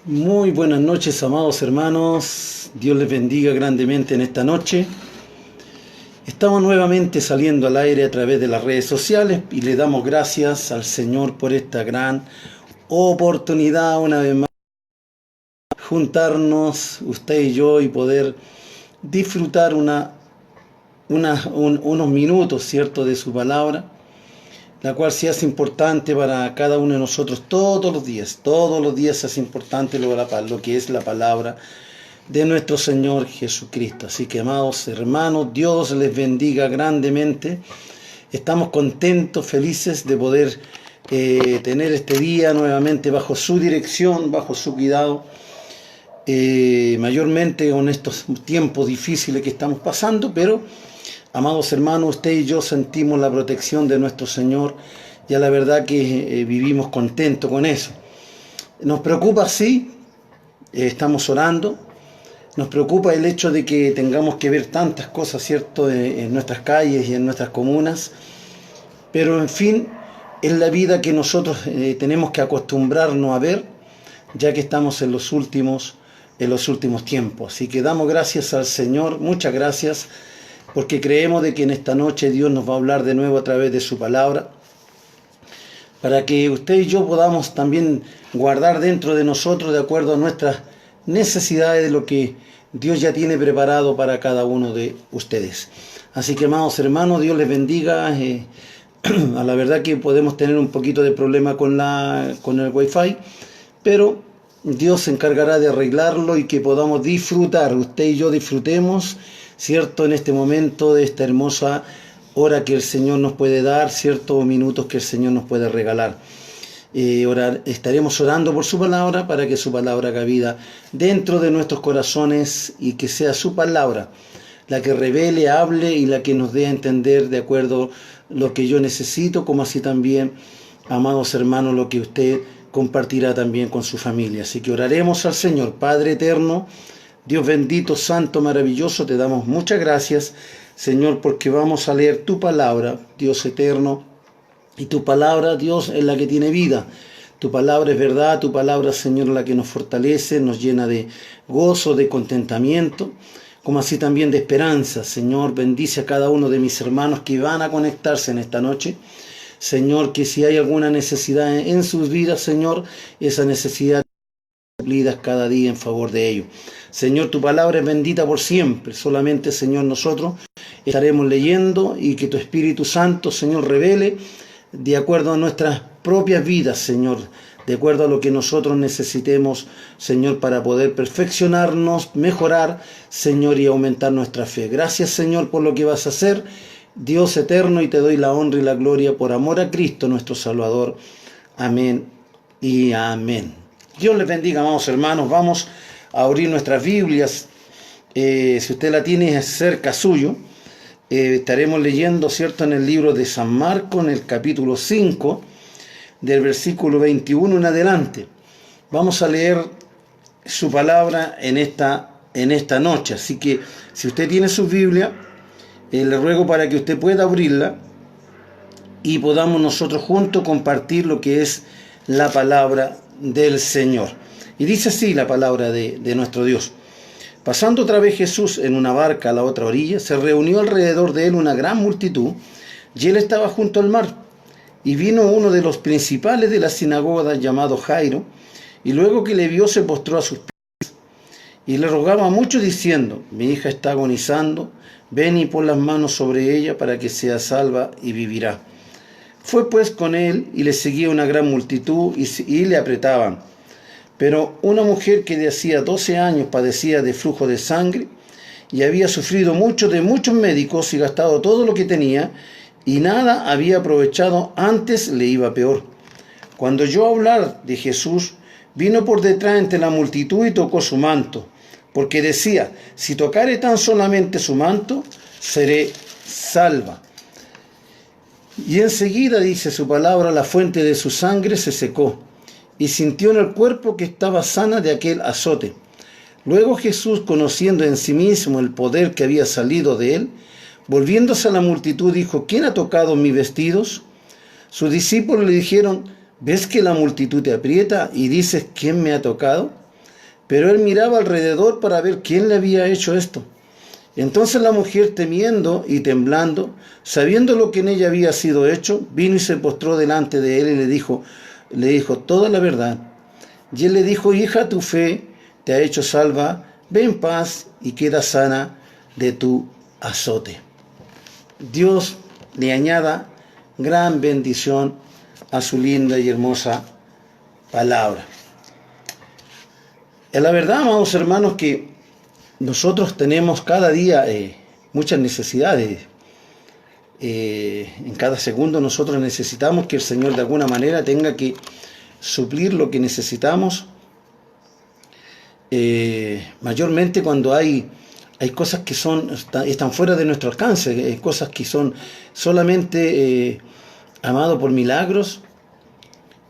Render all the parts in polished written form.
Muy buenas noches, amados hermanos. Dios les bendiga grandemente en esta noche. Estamos nuevamente saliendo al aire a través de las redes sociales y le damos gracias al Señor por esta gran oportunidad una vez más juntarnos usted y yo y poder disfrutar unos minutos, ¿cierto?, de su palabra, la cual se hace importante para cada uno de nosotros todos los días se hace importante lo que es la palabra de nuestro Señor Jesucristo. Así que, amados hermanos, Dios les bendiga grandemente. Estamos contentos, felices de poder tener este día nuevamente bajo su dirección, bajo su cuidado, mayormente con estos tiempos difíciles que estamos pasando, pero amados hermanos, usted y yo sentimos la protección de nuestro Señor y a la verdad que vivimos contentos con eso. Nos preocupa, sí, estamos orando, nos preocupa el hecho de que tengamos que ver tantas cosas, ¿cierto?, en nuestras calles y en nuestras comunas, pero en fin, es la vida que nosotros tenemos que acostumbrarnos a ver, ya que estamos en los últimos tiempos. Así que damos gracias al Señor, muchas gracias, porque creemos de que en esta noche Dios nos va a hablar de nuevo a través de su palabra, para que usted y yo podamos también guardar dentro de nosotros de acuerdo a nuestras necesidades de lo que Dios ya tiene preparado para cada uno de ustedes. Así que, amados hermanos, Dios les bendiga. A la verdad que podemos tener un poquito de problema con el Wi-Fi, pero Dios se encargará de arreglarlo y que podamos disfrutar, usted y yo disfrutemos, ¿cierto?, en este momento de esta hermosa hora que el Señor nos puede dar, ¿cierto?, minutos que el Señor nos puede regalar. Estaremos orando por su palabra para que su palabra haga vida dentro de nuestros corazones y que sea su palabra la que revele, hable y la que nos dé a entender de acuerdo a lo que yo necesito, como así también, amados hermanos, lo que usted compartirá también con su familia. Así que oraremos al Señor. Padre eterno, Dios bendito, santo, maravilloso, te damos muchas gracias, Señor, porque vamos a leer tu palabra, Dios eterno, y tu palabra, Dios, es la que tiene vida. Tu palabra es verdad, tu palabra, Señor, es la que nos fortalece, nos llena de gozo, de contentamiento, como así también de esperanza. Señor, bendice a cada uno de mis hermanos que van a conectarse en esta noche. Señor, que si hay alguna necesidad en sus vidas, Señor, esa necesidad cumplidas cada día en favor de ellos. Señor, tu palabra es bendita por siempre. Solamente, Señor, nosotros estaremos leyendo y que tu Espíritu Santo, Señor, revele de acuerdo a nuestras propias vidas, Señor, de acuerdo a lo que nosotros necesitemos, Señor, para poder perfeccionarnos, mejorar, Señor, y aumentar nuestra fe. Gracias, Señor, por lo que vas a hacer, Dios eterno, y te doy la honra y la gloria por amor a Cristo, nuestro Salvador. Amén y amén. Dios les bendiga, amados hermanos. Vamos a abrir nuestras Biblias. Si usted la tiene cerca suyo, estaremos leyendo, ¿cierto?, en el libro de San Marcos, en el capítulo 5, del versículo 21 en adelante. Vamos a leer su palabra en esta noche. Así que, si usted tiene su Biblia, le ruego para que usted pueda abrirla y podamos nosotros juntos compartir lo que es la palabra del Señor. Y dice así la palabra de nuestro Dios. Pasando otra vez Jesús en una barca a la otra orilla, se reunió alrededor de él una gran multitud, y él estaba junto al mar. Y vino uno de los principales de la sinagoga llamado Jairo, y luego que le vio se postró a sus pies, y le rogaba mucho diciendo: mi hija está agonizando, ven y pon las manos sobre ella para que sea salva y vivirá. Fue pues con él, y le seguía una gran multitud, y le apretaban. Pero una mujer que de hacía 12 años padecía de flujo de sangre, y había sufrido mucho de muchos médicos y gastado todo lo que tenía, y nada había aprovechado, antes le iba peor. Cuando oyó hablar de Jesús, vino por detrás entre la multitud y tocó su manto, porque decía: si tocare tan solamente su manto, seré salva. Y enseguida, dice su palabra, la fuente de su sangre se secó, y sintió en el cuerpo que estaba sana de aquel azote. Luego Jesús, conociendo en sí mismo el poder que había salido de él, volviéndose a la multitud, dijo: ¿quién ha tocado mis vestidos? Sus discípulos le dijeron: ¿ves que la multitud te aprieta y dices: ¿quién me ha tocado? Pero él miraba alrededor para ver quién le había hecho esto. Entonces la mujer, temiendo y temblando, sabiendo lo que en ella había sido hecho, vino y se postró delante de él y le dijo toda la verdad. Y él le dijo: hija, tu fe te ha hecho salva, ve en paz y queda sana de tu azote. Dios le añada gran bendición a su linda y hermosa palabra. Es la verdad, amados hermanos, que nosotros tenemos cada día muchas necesidades. En cada segundo nosotros necesitamos que el Señor de alguna manera tenga que suplir lo que necesitamos. Mayormente cuando hay cosas que están fuera de nuestro alcance, cosas que son solamente amados por milagros.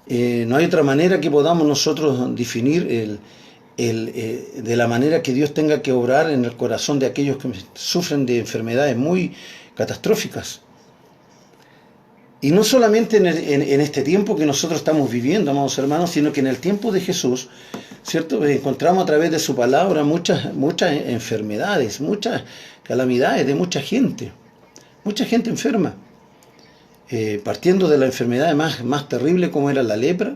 No hay otra manera que podamos nosotros definir de la manera que Dios tenga que obrar en el corazón de aquellos que sufren de enfermedades muy catastróficas. Y no solamente en este tiempo que nosotros estamos viviendo, amados hermanos, sino que en el tiempo de Jesús, ¿cierto? Encontramos a través de su palabra muchas enfermedades, muchas calamidades de mucha gente enferma. Partiendo de la enfermedad más terrible como era la lepra,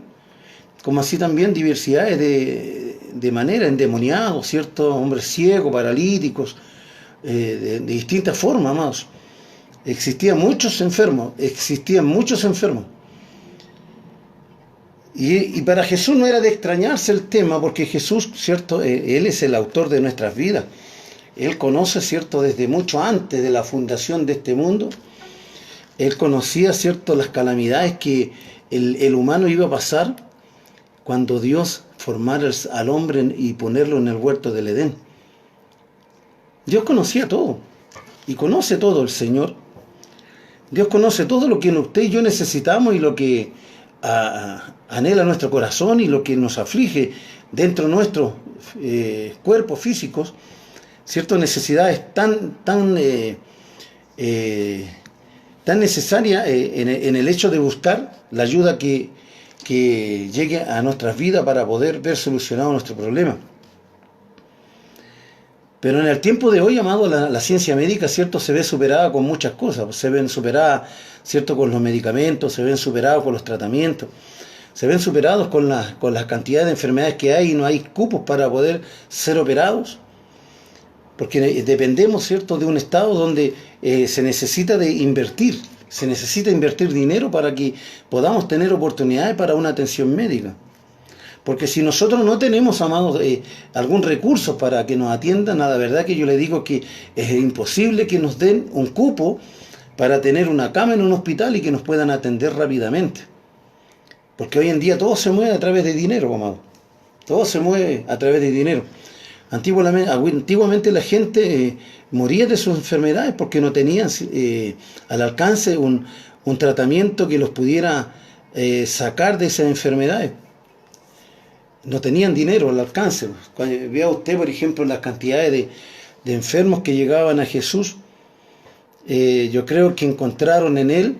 como así también diversidades de manera, endemoniados, ¿cierto? Hombres ciegos, paralíticos, de distintas formas, amados. Existían muchos enfermos. Y para Jesús no era de extrañarse el tema, porque Jesús, ¿cierto? Él es el autor de nuestras vidas. Él conoce, ¿cierto? Desde mucho antes de la fundación de este mundo. Él conocía, ¿cierto?, las calamidades que el humano iba a pasar cuando Dios formara al hombre y ponerlo en el huerto del Edén. Dios conocía todo, y conoce todo el Señor. Dios conoce todo lo que usted y yo necesitamos y lo que anhela nuestro corazón y lo que nos aflige dentro de nuestros cuerpos físicos, ¿cierto? Necesidades tan necesarias en el hecho de buscar la ayuda que llegue a nuestras vidas para poder ver solucionado nuestro problema. Pero en el tiempo de hoy, amado, la ciencia médica, ¿cierto?, se ve superada con muchas cosas. Se ven superadas, ¿cierto?, con los medicamentos, se ven superados con los tratamientos, se ven superados con la cantidad de enfermedades que hay y no hay cupos para poder ser operados. Porque dependemos, ¿cierto?, de un estado donde se necesita invertir dinero para que podamos tener oportunidades para una atención médica. Porque si nosotros no tenemos, amados, algún recurso para que nos atiendan, la verdad que yo le digo que es imposible que nos den un cupo para tener una cama en un hospital y que nos puedan atender rápidamente. Porque hoy en día todo se mueve a través de dinero, amado. Todo se mueve a través de dinero. Antiguamente la gente moría de sus enfermedades porque no tenían al alcance un tratamiento que los pudiera sacar de esas enfermedades. No tenían dinero al alcance. Cuando vea usted, por ejemplo, las cantidades de enfermos que llegaban a Jesús, yo creo que encontraron en él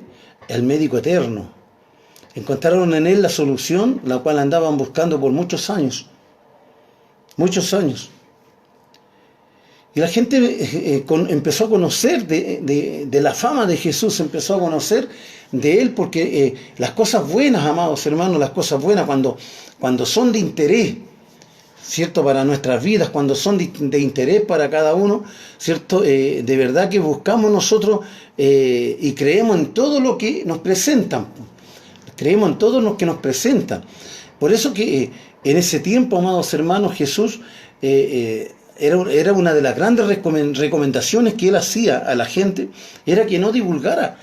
el médico eterno. Encontraron en él la solución, la cual andaban buscando por muchos años. Muchos años. Y la gente empezó a conocer de la fama de Jesús, empezó a conocer de él, porque las cosas buenas, amados hermanos, las cosas buenas cuando son de interés, ¿cierto?, para nuestras vidas, cuando son de interés para cada uno, ¿cierto?, de verdad que buscamos nosotros y creemos en todo lo que nos presentan. Creemos en todo lo que nos presentan. Por eso que en ese tiempo, amados hermanos, Jesús era una de las grandes recomendaciones que él hacía a la gente, era que no divulgara,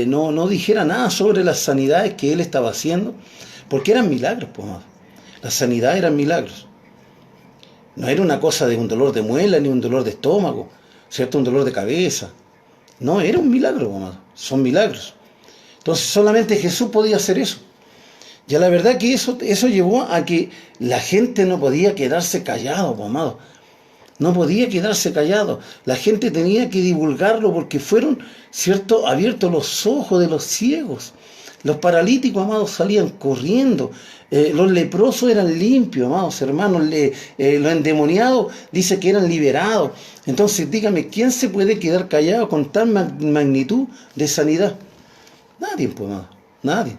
no dijera nada sobre las sanidades que él estaba haciendo, porque eran milagros, pues, amado. Las sanidades eran milagros. No era una cosa de un dolor de muela ni un dolor de estómago, ¿cierto?, un dolor de cabeza. No, era un milagro, amado. Son milagros. Entonces solamente Jesús podía hacer eso. Ya la verdad que eso llevó a que la gente no podía quedarse callado, amado. No podía quedarse callado. La gente tenía que divulgarlo porque fueron, ¿cierto?, abiertos los ojos de los ciegos. Los paralíticos, amados, salían corriendo. Los leprosos eran limpios, amados hermanos. Los endemoniados dice que eran liberados. Entonces, dígame, ¿quién se puede quedar callado con tal magnitud de sanidad? Nadie, pues, amado. Nadie.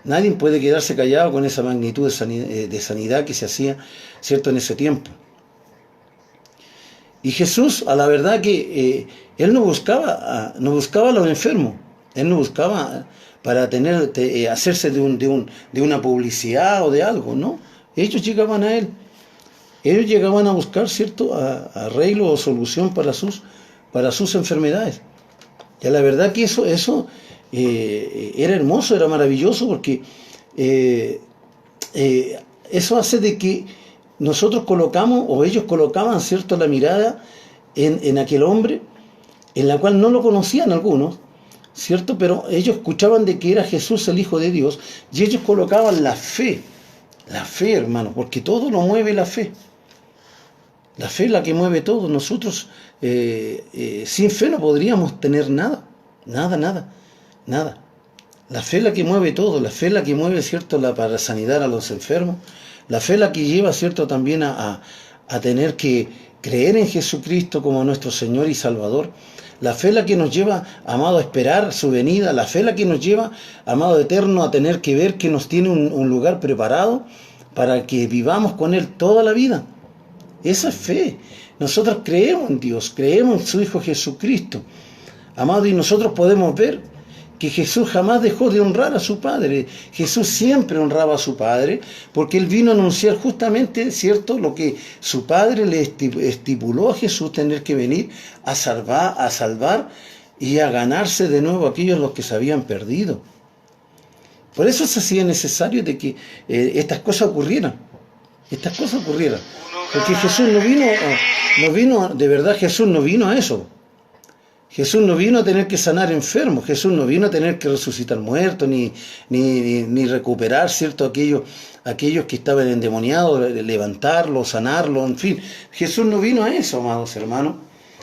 Nadie puede quedarse callado con esa magnitud de sanidad que se hacía, ¿cierto?, en ese tiempo. Y Jesús, a la verdad que Él no buscaba a los enfermos. Él no buscaba para hacerse de una publicidad o de algo, ¿no? Ellos llegaban a Él. Ellos llegaban a buscar, ¿cierto?, arreglo o solución para sus enfermedades. Y la verdad que eso era hermoso, era maravilloso, porque eso hace de que nosotros colocamos, o ellos colocaban, ¿cierto?, la mirada en aquel hombre, en la cual no lo conocían algunos, ¿cierto? Pero ellos escuchaban de que era Jesús el Hijo de Dios, y ellos colocaban la fe, hermano, porque todo lo mueve la fe. La fe es la que mueve todo. Nosotros sin fe no podríamos tener nada. La fe es la que mueve todo. La fe es la que mueve, ¿cierto?, para sanidad a los enfermos. La fe es la que lleva, ¿cierto?, también a tener que creer en Jesucristo como nuestro Señor y Salvador. La fe es la que nos lleva, amado, a esperar su venida. La fe es la que nos lleva, amado eterno, a tener que ver que nos tiene un lugar preparado para que vivamos con Él toda la vida. Esa es fe. Nosotros creemos en Dios, creemos en su Hijo Jesucristo. Amado, y nosotros podemos ver que Jesús jamás dejó de honrar a su Padre. Jésús siempre honraba a su Padre, porque Él vino a anunciar justamente, ¿cierto?, lo que su Padre le estipuló a Jesús, tener que venir a salvar y a ganarse de nuevo a aquellos los que se habían perdido. Por eso se hacía necesario de que estas cosas ocurrieran. Porque Jesús no vino, de verdad Jesús no vino a eso. Jesús no vino a tener que sanar enfermos, Jesús no vino a tener que resucitar muertos, ni recuperar, ¿cierto?, aquellos que estaban endemoniados, levantarlos, sanarlos, en fin. Jesús no vino a eso, amados hermanos.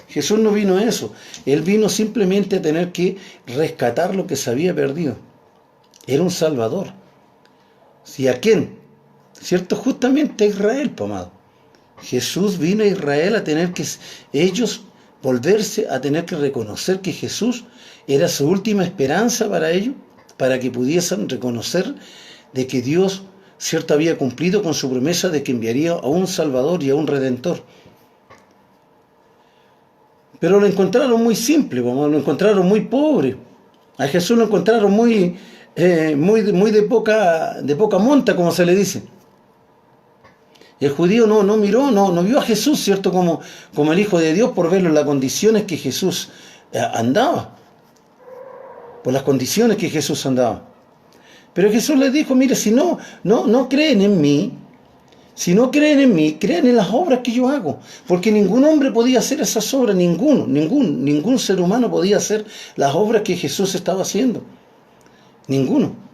Jesús no vino a eso. Él vino simplemente a tener que rescatar lo que se había perdido. Era un Salvador. ¿Y a quién? ¿Cierto? Justamente a Israel, amado. Jesús vino a Israel a tener que ellos volverse a tener que reconocer que Jesús era su última esperanza para ellos, para que pudiesen reconocer de que Dios, ¿cierto?, había cumplido con su promesa de que enviaría a un Salvador y a un Redentor. Pero lo encontraron muy simple, lo encontraron muy pobre. A Jesús lo encontraron muy de poca monta, como se le dice. El judío no miró, no vio a Jesús, ¿cierto?, como el Hijo de Dios, por verlo en las condiciones que Jesús andaba. Por las condiciones que Jesús andaba. Pero Jesús les dijo, mire, si no creen en mí, crean en las obras que yo hago. Porque ningún hombre podía hacer esas obras, ningún ser humano podía hacer las obras que Jesús estaba haciendo. Ninguno.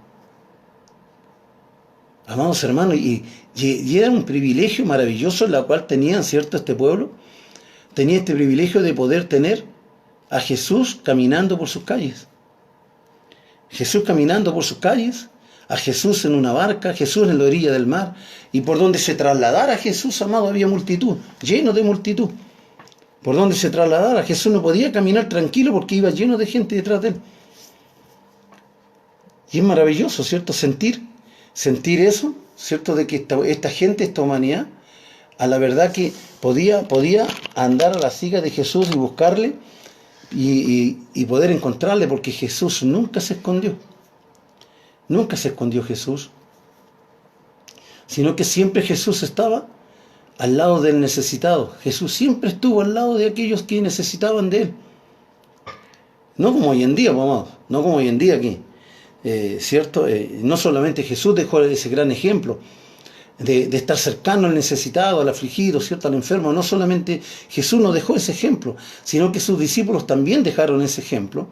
Amados hermanos, y era un privilegio maravilloso en el cual tenían, ¿cierto?, este pueblo. Tenía este privilegio de poder tener a Jesús caminando por sus calles. Jesús caminando por sus calles, a Jesús en una barca, Jesús en la orilla del mar, y por donde se trasladara Jesús, amado, había multitud, lleno de multitud. Por donde se trasladara, Jesús no podía caminar tranquilo porque iba lleno de gente detrás de él. Y es maravilloso, ¿cierto?, sentir eso, ¿cierto?, de que esta gente, esta humanidad, a la verdad que podía andar a la siga de Jesús y buscarle y poder encontrarle, porque Jesús nunca se escondió. Nunca se escondió Jesús, sino que siempre Jesús estaba al lado del necesitado. Jesús siempre estuvo al lado de aquellos que necesitaban de Él. No como hoy en día, amados, no como hoy en día aquí. ¿Cierto? No solamente Jesús dejó ese gran ejemplo de estar cercano al necesitado, al afligido, ¿cierto?, al enfermo. No solamente Jesús nos dejó ese ejemplo, sino que sus discípulos también dejaron ese ejemplo,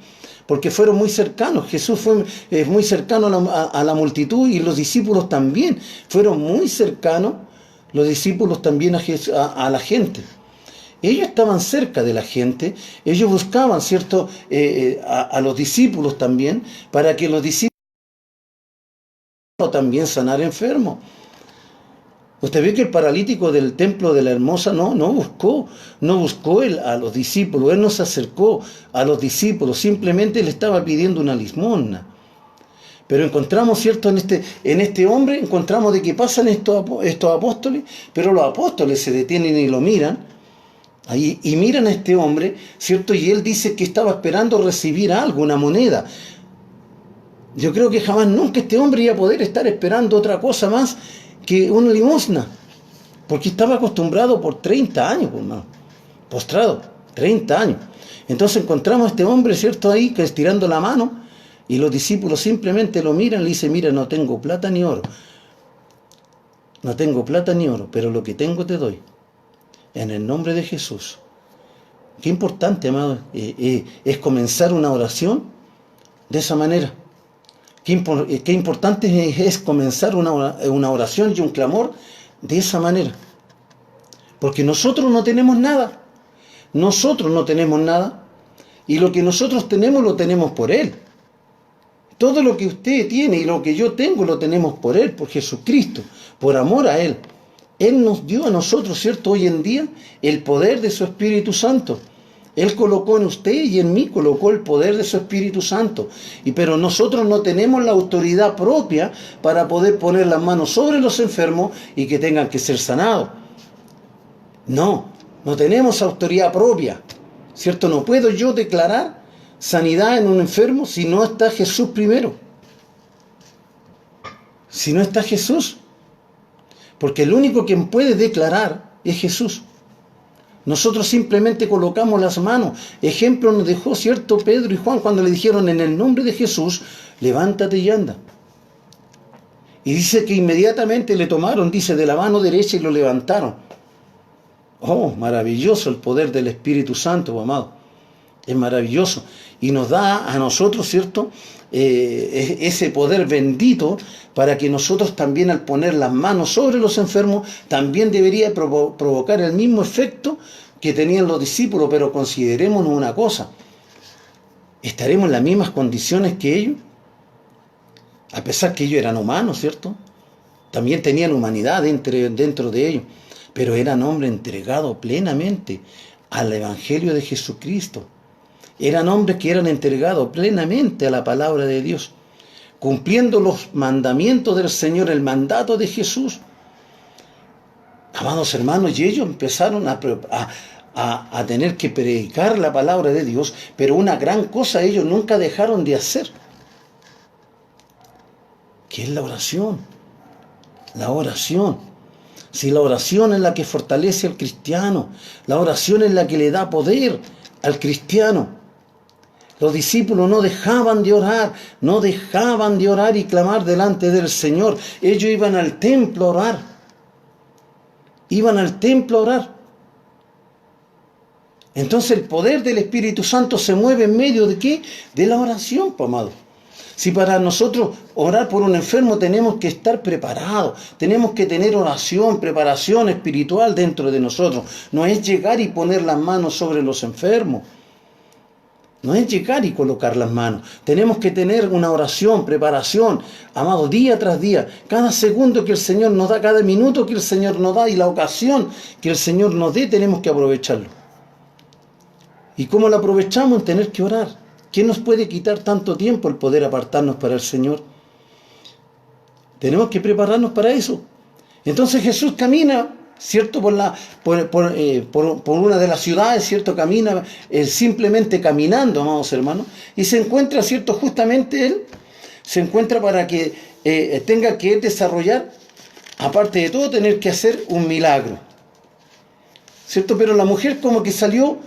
porque fueron muy cercanos. Jesús fue muy cercano a la multitud, y los discípulos también fueron muy cercanos, los discípulos también a la gente. Ellos estaban cerca de la gente, ellos buscaban, ¿cierto?, a los discípulos también, para que los discípulos también sanar enfermos. Usted ve que el paralítico del templo de la Hermosa no buscó a los discípulos, él no se acercó a los discípulos, simplemente le estaba pidiendo una limosna. Pero encontramos, ¿cierto? En este hombre encontramos de que pasan estos apóstoles, pero los apóstoles se detienen y lo miran, ahí, y miran a este hombre, ¿cierto? Y él dice que estaba esperando recibir algo, una moneda. Yo creo que jamás nunca este hombre iba a poder estar esperando otra cosa más que una limosna, porque estaba acostumbrado por 30 años, hermano, postrado, 30 años. Entonces encontramos a este hombre, ¿cierto? Ahí, que estirando la mano, y los discípulos simplemente lo miran y le dicen, mira, no tengo plata ni oro, pero lo que tengo te doy, en el nombre de Jesús. Qué importante, amado, es comenzar una oración de esa manera. Qué importante es comenzar una oración y un clamor de esa manera. Porque nosotros no tenemos nada. Y lo que nosotros tenemos lo tenemos por Él. Todo lo que usted tiene y lo que yo tengo lo tenemos por Él, por Jesucristo, por amor a Él. Él nos dio a nosotros, ¿cierto? Hoy en día, el poder de su Espíritu Santo. Él colocó en usted y en mí colocó el poder de su Espíritu Santo. Pero nosotros no tenemos la autoridad propia para poder poner las manos sobre los enfermos y que tengan que ser sanados. No tenemos autoridad propia, ¿cierto? No puedo yo declarar sanidad en un enfermo si no está Jesús primero. Si no está Jesús. Porque el único que puede declarar es Jesús. Nosotros simplemente colocamos las manos. Ejemplo nos dejó, ¿cierto? Pedro y Juan cuando le dijeron en el nombre de Jesús, levántate y anda. Y dice que inmediatamente le tomaron, dice, de la mano derecha y lo levantaron. Oh, maravilloso el poder del Espíritu Santo, amado. Es maravilloso. Y nos da a nosotros, ¿cierto? Ese poder bendito para que nosotros también al poner las manos sobre los enfermos también debería provocar el mismo efecto que tenían los discípulos. Pero considerémonos una cosa, ¿estaremos en las mismas condiciones que ellos? A pesar que ellos eran humanos, ¿cierto? También tenían humanidad dentro de ellos, pero eran hombres entregados plenamente al Evangelio de Jesucristo. Eran hombres que eran entregados plenamente a la palabra de Dios, cumpliendo los mandamientos del Señor, el mandato de Jesús. Amados hermanos, y ellos empezaron a tener que predicar la palabra de Dios, pero una gran cosa ellos nunca dejaron de hacer, que es la oración. La oración. Si la oración es la que fortalece al cristiano, la oración es la que le da poder al cristiano. Los discípulos no dejaban de orar y clamar delante del Señor. Ellos iban al templo a orar. Entonces el poder del Espíritu Santo se mueve en medio de ¿qué? De la oración, amado. Si para nosotros orar por un enfermo tenemos que estar preparados, tenemos que tener oración, preparación espiritual dentro de nosotros. No es llegar y poner las manos sobre los enfermos. No es llegar y colocar las manos. Tenemos que tener una oración, preparación, amado, día tras día. Cada segundo que el Señor nos da, cada minuto que el Señor nos da y la ocasión que el Señor nos dé, tenemos que aprovecharlo. ¿Y cómo lo aprovechamos? En tener que orar. ¿Qué nos puede quitar tanto tiempo el poder apartarnos para el Señor? Tenemos que prepararnos para eso. Entonces Jesús camina, ¿cierto? Por una de las ciudades, ¿cierto? Camina simplemente caminando, amados hermanos, y se encuentra, ¿cierto? Justamente Él se encuentra para que tenga que desarrollar, aparte de todo, tener que hacer un milagro, ¿cierto? Pero la mujer como que salió,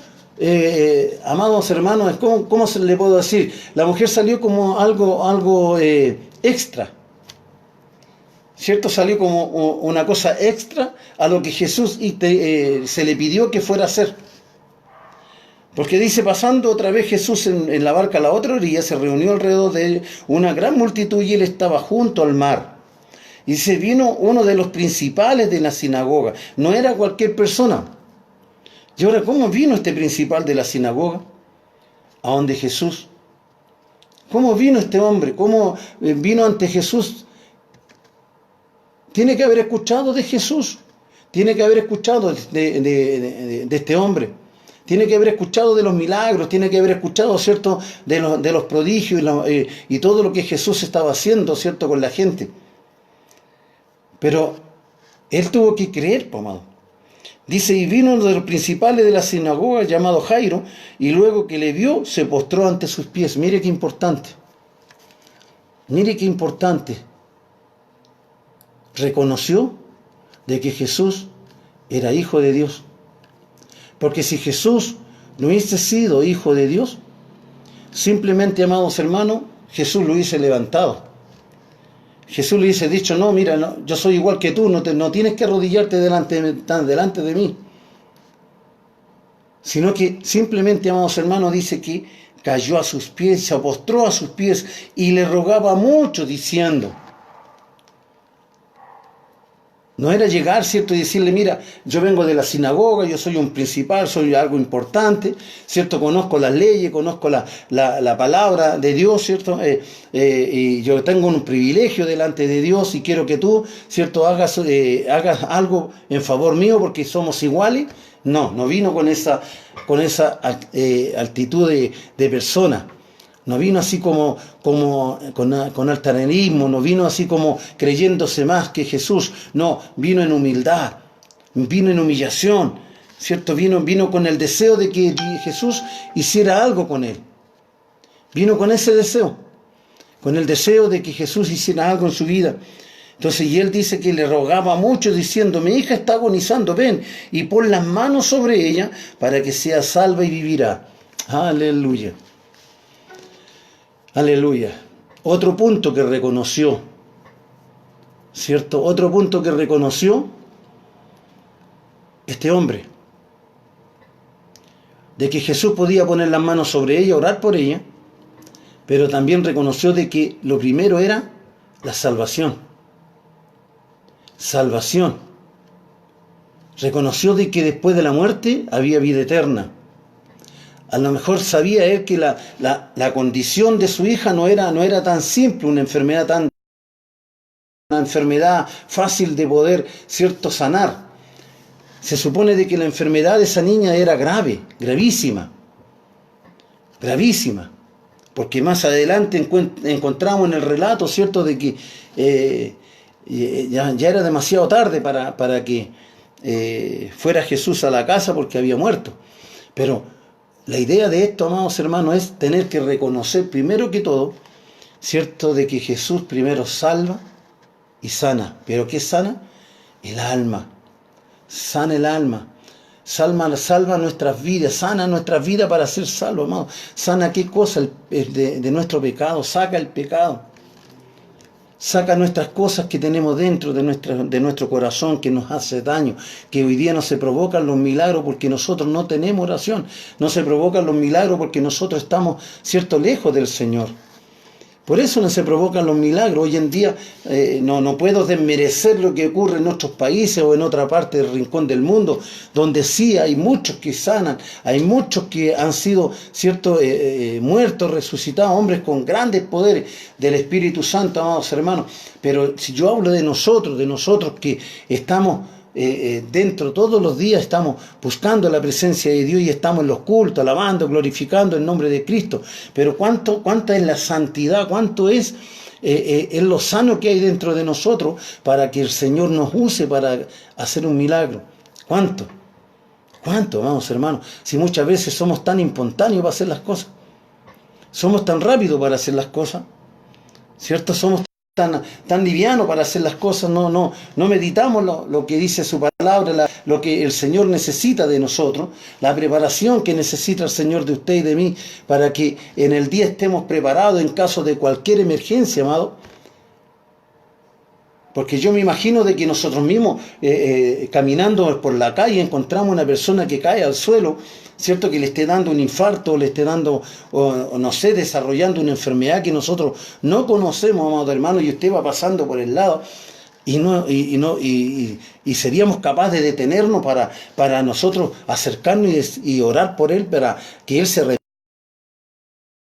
amados hermanos, ¿cómo se le puedo decir? La mujer salió como algo extra, ¿cierto? Salió como una cosa extra a lo que Jesús se le pidió que fuera a hacer. Porque dice, pasando otra vez Jesús en la barca a la otra orilla, se reunió alrededor de él una gran multitud y él estaba junto al mar. Y dice, vino uno de los principales de la sinagoga. No era cualquier persona. Y ahora, ¿cómo vino este principal de la sinagoga a donde Jesús? ¿Cómo vino este hombre? ¿Cómo vino ante Jesús Tiene que haber escuchado de Jesús, tiene que haber escuchado de este hombre, tiene que haber escuchado de los milagros, tiene que haber escuchado, ¿cierto?, de los prodigios y todo lo que Jesús estaba haciendo, ¿cierto?, con la gente. Pero él tuvo que creer, amado. Dice, y vino uno de los principales de la sinagoga llamado Jairo, y luego que le vio, se postró ante sus pies. Mire qué importante. Mire qué importante. Reconoció de que Jesús era hijo de Dios. Porque si Jesús no hubiese sido hijo de Dios, simplemente, amados hermanos, Jesús lo hubiese levantado. Jesús le hubiese dicho, no, mira, no, yo soy igual que tú, no tienes que arrodillarte delante de mí. Sino que simplemente, amados hermanos, dice que cayó a sus pies, se postró a sus pies y le rogaba mucho diciendo. No era llegar, ¿cierto?, y decirle, mira, yo vengo de la sinagoga, yo soy un principal, soy algo importante, ¿cierto?, conozco las leyes, conozco la palabra de Dios, ¿cierto?, y yo tengo un privilegio delante de Dios y quiero que tú, ¿cierto?, hagas algo en favor mío porque somos iguales. No vino con esa actitud de persona. No vino así como con altanerismo, no vino así como creyéndose más que Jesús. No, vino en humildad, vino en humillación, ¿cierto? Vino con el deseo de que Jesús hiciera algo con él. Vino con ese deseo, con el deseo de que Jesús hiciera algo en su vida. Entonces, y él dice que le rogaba mucho diciendo, mi hija está agonizando, ven y pon las manos sobre ella para que sea salva y vivirá. Aleluya. Aleluya. Otro punto que reconoció, ¿cierto? Otro punto que reconoció este hombre, de que Jesús podía poner las manos sobre ella, orar por ella, pero también reconoció de que lo primero era la salvación. Salvación. Reconoció de que después de la muerte había vida eterna. A lo mejor sabía él que la condición de su hija no era tan simple, una enfermedad fácil de poder, ¿cierto?, sanar. Se supone de que la enfermedad de esa niña era grave, gravísima, porque más adelante encontramos en el relato, ¿cierto?, de que ya era demasiado tarde para que fuera Jesús a la casa porque había muerto. Pero la idea de esto, amados hermanos, es tener que reconocer primero que todo, ¿cierto?, de que Jesús primero salva y sana. ¿Pero qué sana? El alma. Sana el alma. Salva nuestras vidas, sana nuestras vidas para ser salvos, amados. Sana qué cosa de nuestro pecado, saca el pecado. Saca nuestras cosas que tenemos dentro de nuestro corazón que nos hace daño, que hoy día no se provocan los milagros porque nosotros no tenemos oración, no se provocan los milagros porque nosotros estamos, ¿cierto?, lejos del Señor. Por eso no se provocan los milagros. Hoy en día no puedo desmerecer lo que ocurre en otros países o en otra parte del rincón del mundo, donde sí hay muchos que sanan, hay muchos que han sido, ¿cierto?, muertos, resucitados, hombres con grandes poderes del Espíritu Santo, amados hermanos. Pero si yo hablo de nosotros que estamos dentro todos los días, estamos buscando la presencia de Dios y estamos en los cultos, alabando, glorificando el nombre de Cristo. Pero cuánta es la santidad, cuánto es lo sano que hay dentro de nosotros para que el Señor nos use para hacer un milagro. ¿Cuánto, vamos hermanos? Si muchas veces somos tan espontáneos para hacer las cosas, somos tan rápidos para hacer las cosas, ¿cierto? Somos tan liviano para hacer las cosas, no meditamos lo que dice su palabra, lo que el Señor necesita de nosotros, la preparación que necesita el Señor de usted y de mí, para que en el día estemos preparados en caso de cualquier emergencia, amado. Porque yo me imagino de que nosotros mismos, caminando por la calle, encontramos una persona que cae al suelo, ¿cierto?, que le esté dando un infarto, o le esté dando, o no sé, desarrollando una enfermedad que nosotros no conocemos, amado hermano, y usted va pasando por el lado, y seríamos capaces de detenernos para nosotros acercarnos y orar por él, para que él se arrepienta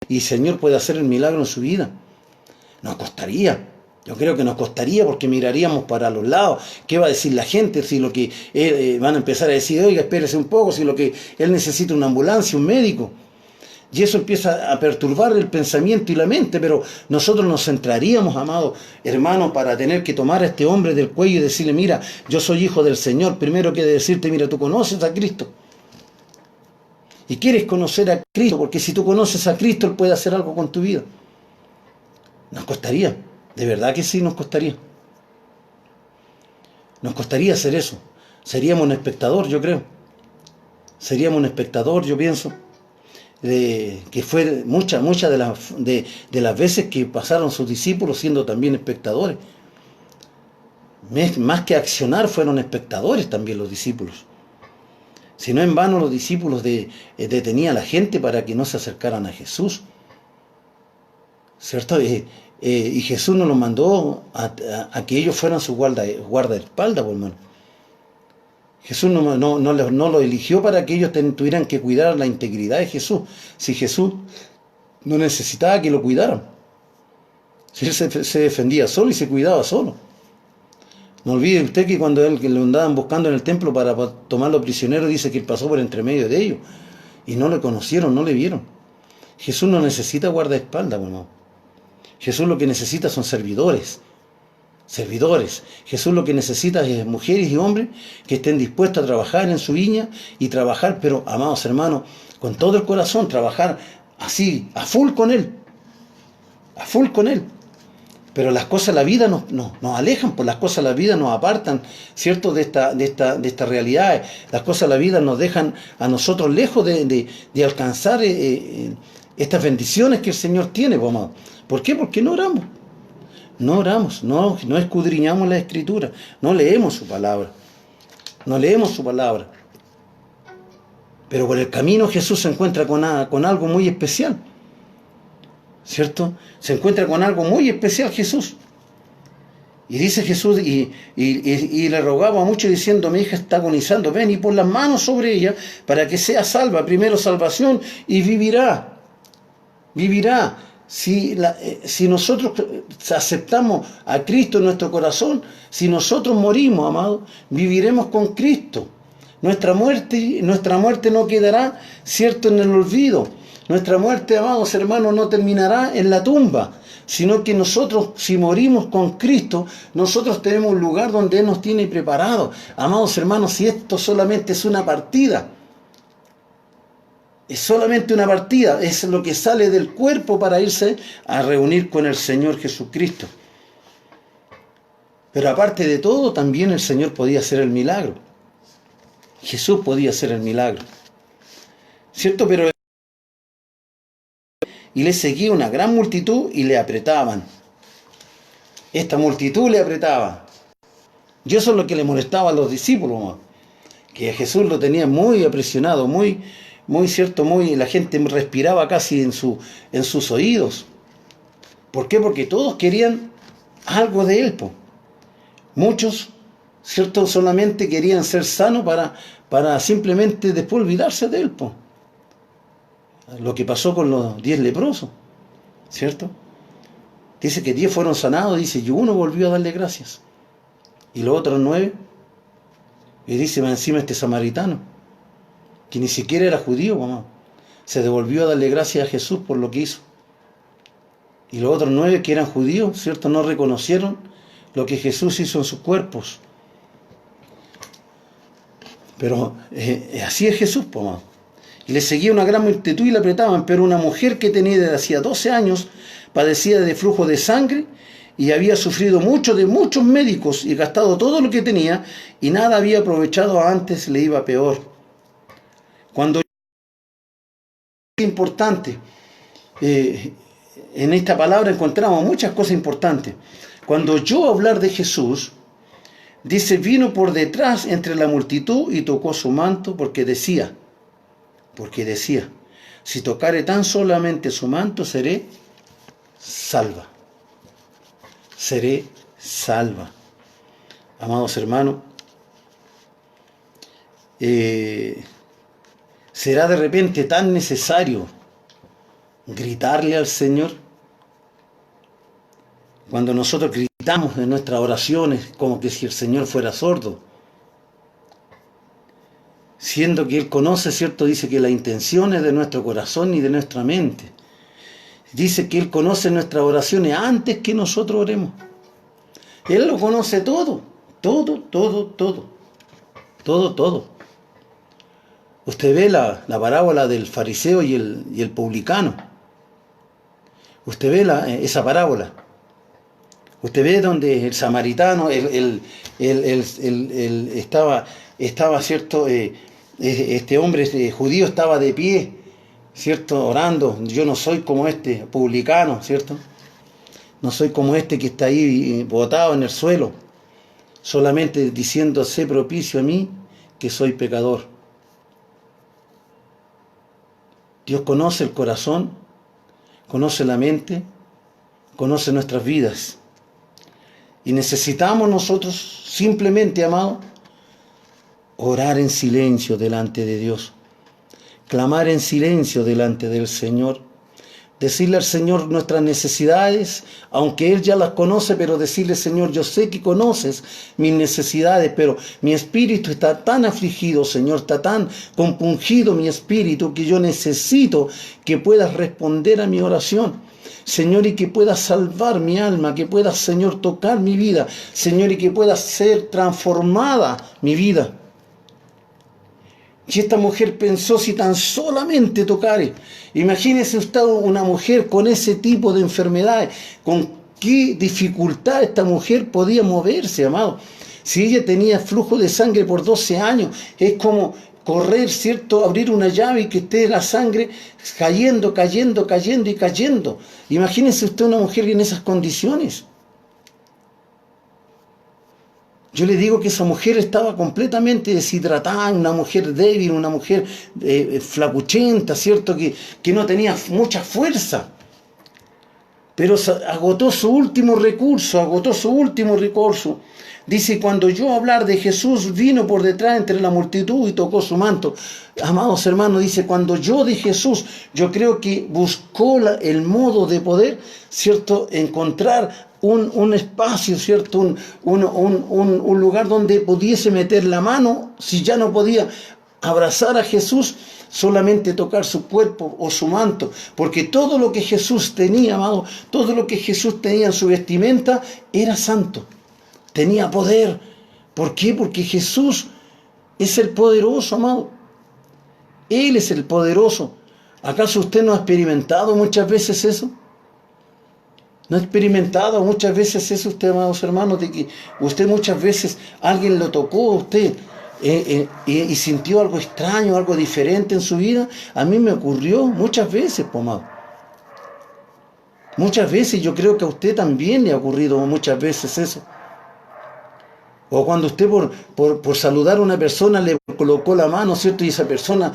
y el Señor pueda hacer el milagro en su vida. Nos costaría. Yo creo que nos costaría porque miraríamos para los lados. ¿Qué va a decir la gente? Si lo que van a empezar a decir, oiga, espérese un poco, si lo que él necesita una ambulancia, un médico. Y eso empieza a perturbar el pensamiento y la mente, pero nosotros nos centraríamos, amados hermanos, para tener que tomar a este hombre del cuello y decirle, mira, yo soy hijo del Señor. Primero que decirte, mira, tú conoces a Cristo. Y quieres conocer a Cristo, porque si tú conoces a Cristo, Él puede hacer algo con tu vida. Nos costaría, de verdad que sí nos costaría. Nos costaría hacer eso. Seríamos un espectador, yo creo. Seríamos un espectador, yo pienso. Que fue muchas de las veces que pasaron sus discípulos siendo también espectadores. Más que accionar, fueron espectadores también los discípulos. Si no en vano los discípulos detenían a la gente para que no se acercaran a Jesús. ¿Cierto? Y Jesús nos los mandó a que ellos fueran su guardaespaldas, por hermano. Jesús no lo eligió para que ellos tuvieran que cuidar la integridad de Jesús. Si Jesús no necesitaba que lo cuidaran. Si él se defendía solo y se cuidaba solo. No olvide usted que cuando él que lo andaban buscando en el templo para tomarlo prisionero, dice que él pasó por entre medio de ellos. Y no le conocieron, no le vieron. Jesús no necesita guardaespaldas, hermano. Jesús lo que necesita son servidores. Jesús lo que necesita es mujeres y hombres que estén dispuestos a trabajar en su viña y trabajar, pero amados hermanos, con todo el corazón, trabajar así, a full con Él. A full con Él. Pero las cosas de la vida nos alejan, pues las cosas de la vida nos apartan, ¿cierto?, de esta realidad. Las cosas de la vida nos dejan a nosotros lejos de alcanzar estas bendiciones que el Señor tiene, pues, amado. ¿Por qué? Porque no oramos. No oramos, no escudriñamos la Escritura, no leemos su palabra. No leemos su palabra. Pero por el camino Jesús se encuentra con algo muy especial. ¿Cierto? Se encuentra con algo muy especial Jesús. Y dice Jesús, y le rogaba mucho diciendo, mi hija está agonizando, ven y pon las manos sobre ella para que sea salva. Primero salvación y vivirá. Vivirá. Si nosotros aceptamos a Cristo en nuestro corazón, si nosotros morimos, amados, viviremos con Cristo. Nuestra muerte no quedará, cierto, en el olvido. Nuestra muerte, amados hermanos, no terminará en la tumba, sino que nosotros, si morimos con Cristo, nosotros tenemos un lugar donde Él nos tiene preparado. Amados hermanos, si esto solamente es una partida, es solamente una partida, es lo que sale del cuerpo para irse a reunir con el Señor Jesucristo. Pero aparte de todo, también el Señor podía hacer el milagro. Jesús podía hacer el milagro. ¿Cierto? Pero y le seguía una gran multitud y le apretaban. Esta multitud le apretaba. Y eso es lo que le molestaba a los discípulos, que a Jesús lo tenía muy apresionado, muy cierto, la gente respiraba casi en sus oídos. ¿Por qué? Porque todos querían algo de Él. Muchos, cierto, solamente querían ser sanos para simplemente después olvidarse de Él. Lo que pasó con los 10 leprosos, ¿cierto? Dice que 10 fueron sanados, dice, y uno volvió a darle gracias. Y los otros 9, y dice más encima este samaritano, que ni siquiera era judío, mamá, se devolvió a darle gracias a Jesús por lo que hizo. Y los otros 9 que eran judíos, ¿cierto?, no reconocieron lo que Jesús hizo en sus cuerpos. Pero así es Jesús, mamá. Y le seguía una gran multitud y le apretaban, pero una mujer que tenía desde hacía 12 años padecía de flujo de sangre y había sufrido mucho de muchos médicos y gastado todo lo que tenía y nada había aprovechado, antes le iba peor. Cuando es importante, en esta palabra encontramos muchas cosas importantes. Cuando oyó hablar de Jesús, dice, vino por detrás entre la multitud y tocó su manto porque decía, si tocare tan solamente su manto, seré salva. Seré salva. Amados hermanos, ¿será de repente tan necesario gritarle al Señor? Cuando nosotros gritamos, Gritamos en nuestras oraciones como que si el Señor fuera sordo. Siendo que Él conoce, ¿cierto? Dice que las intenciones de nuestro corazón y de nuestra mente. Dice que Él conoce nuestras oraciones antes que nosotros oremos. Él lo conoce todo, todo, todo, todo, todo, todo. Usted ve la parábola del fariseo y el publicano. Usted ve esa parábola. Usted ve donde el samaritano estaba, ¿cierto? Este hombre judío estaba de pie, ¿cierto? Orando. Yo no soy como este publicano, ¿cierto? No soy como este que está ahí botado en el suelo, solamente diciendo: sé propicio a mí, que soy pecador. Dios conoce el corazón, conoce la mente, conoce nuestras vidas. Y necesitamos nosotros simplemente, amados, orar en silencio delante de Dios, clamar en silencio delante del Señor, decirle al Señor nuestras necesidades, aunque Él ya las conoce, pero decirle: Señor, yo sé que conoces mis necesidades, pero mi espíritu está tan afligido, Señor, está tan compungido mi espíritu, que yo necesito que puedas responder a mi oración, Señor, y que puedas salvar mi alma, que puedas, Señor, tocar mi vida, Señor, y que pueda ser transformada mi vida. Y esta mujer pensó: si tan solamente tocare. Imagínese usted una mujer con ese tipo de enfermedades, con qué dificultad esta mujer podía moverse, amado. Si ella tenía flujo de sangre por 12 años, es como correr, ¿cierto? Abrir una llave y que esté la sangre cayendo, cayendo, cayendo y cayendo. Imagínese usted una mujer en esas condiciones. Yo le digo que esa mujer estaba completamente deshidratada, una mujer débil, una mujer flacuchenta, ¿cierto? Que no tenía mucha fuerza. Pero agotó su último recurso, Dice: cuando oyó hablar de Jesús, vino por detrás entre la multitud y tocó su manto. Amados hermanos, dice: cuando oyó de Jesús, yo creo que buscó el modo de poder, ¿cierto?, encontrar un espacio, ¿cierto?, un lugar donde pudiese meter la mano. Si ya no podía abrazar a Jesús, solamente tocar su cuerpo o su manto, porque todo lo que Jesús tenía, amado, todo lo que Jesús tenía en su vestimenta era santo, tenía poder. ¿Por qué? Porque Jesús es el poderoso, amado. Él es el poderoso. ¿Acaso usted no ha experimentado muchas veces eso? ¿No ha experimentado muchas veces eso usted, amados hermanos, de que usted muchas veces alguien lo tocó a usted y sintió algo extraño, algo diferente en su vida? A mí me ocurrió muchas veces, amado. Muchas veces, yo creo que a usted también le ha ocurrido muchas veces eso. O cuando usted por saludar a una persona le colocó la mano, ¿cierto? Y esa persona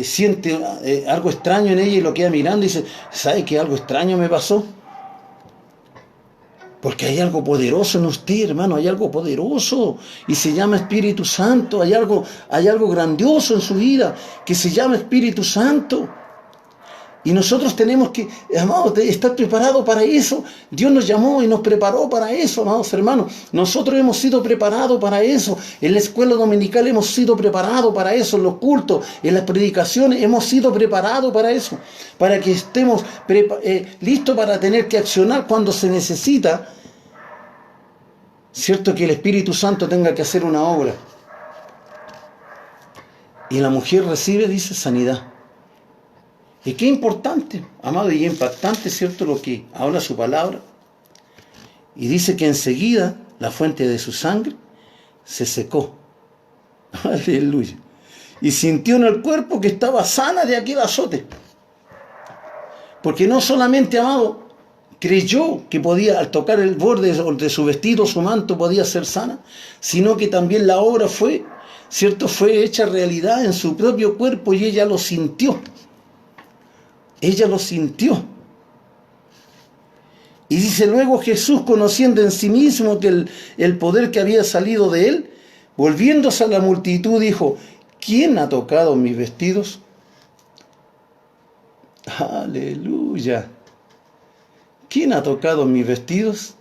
siente algo extraño en ella y lo queda mirando y dice: ¿sabe que algo extraño me pasó? Porque hay algo poderoso en usted, hermano, hay algo poderoso y se llama Espíritu Santo. Hay algo grandioso en su vida que se llama Espíritu Santo. Y nosotros tenemos que, amados, estar preparados para eso. Dios nos llamó y nos preparó para eso, amados hermanos. Nosotros hemos sido preparados para eso. En la escuela dominical hemos sido preparados para eso. En los cultos, en las predicaciones hemos sido preparados para eso. Para que estemos listos para tener que accionar cuando se necesita, ¿cierto?, que el Espíritu Santo tenga que hacer una obra. Y la mujer recibe, dice, sanidad. Y qué importante, amado, y impactante, ¿cierto?, lo que habla su palabra. Y dice que enseguida la fuente de su sangre se secó. Aleluya. Y sintió en el cuerpo que estaba sana de aquel azote. Porque no solamente, amado, creyó que podía, al tocar el borde de su vestido, su manto, podía ser sana, sino que también la obra fue, ¿cierto?, fue hecha realidad en su propio cuerpo y ella lo sintió. Ella lo sintió. Y dice: luego Jesús, conociendo en sí mismo que el poder que había salido de él, volviéndose a la multitud, dijo: ¿quién ha tocado mis vestidos? Aleluya. ¿Quién ha tocado mis vestidos?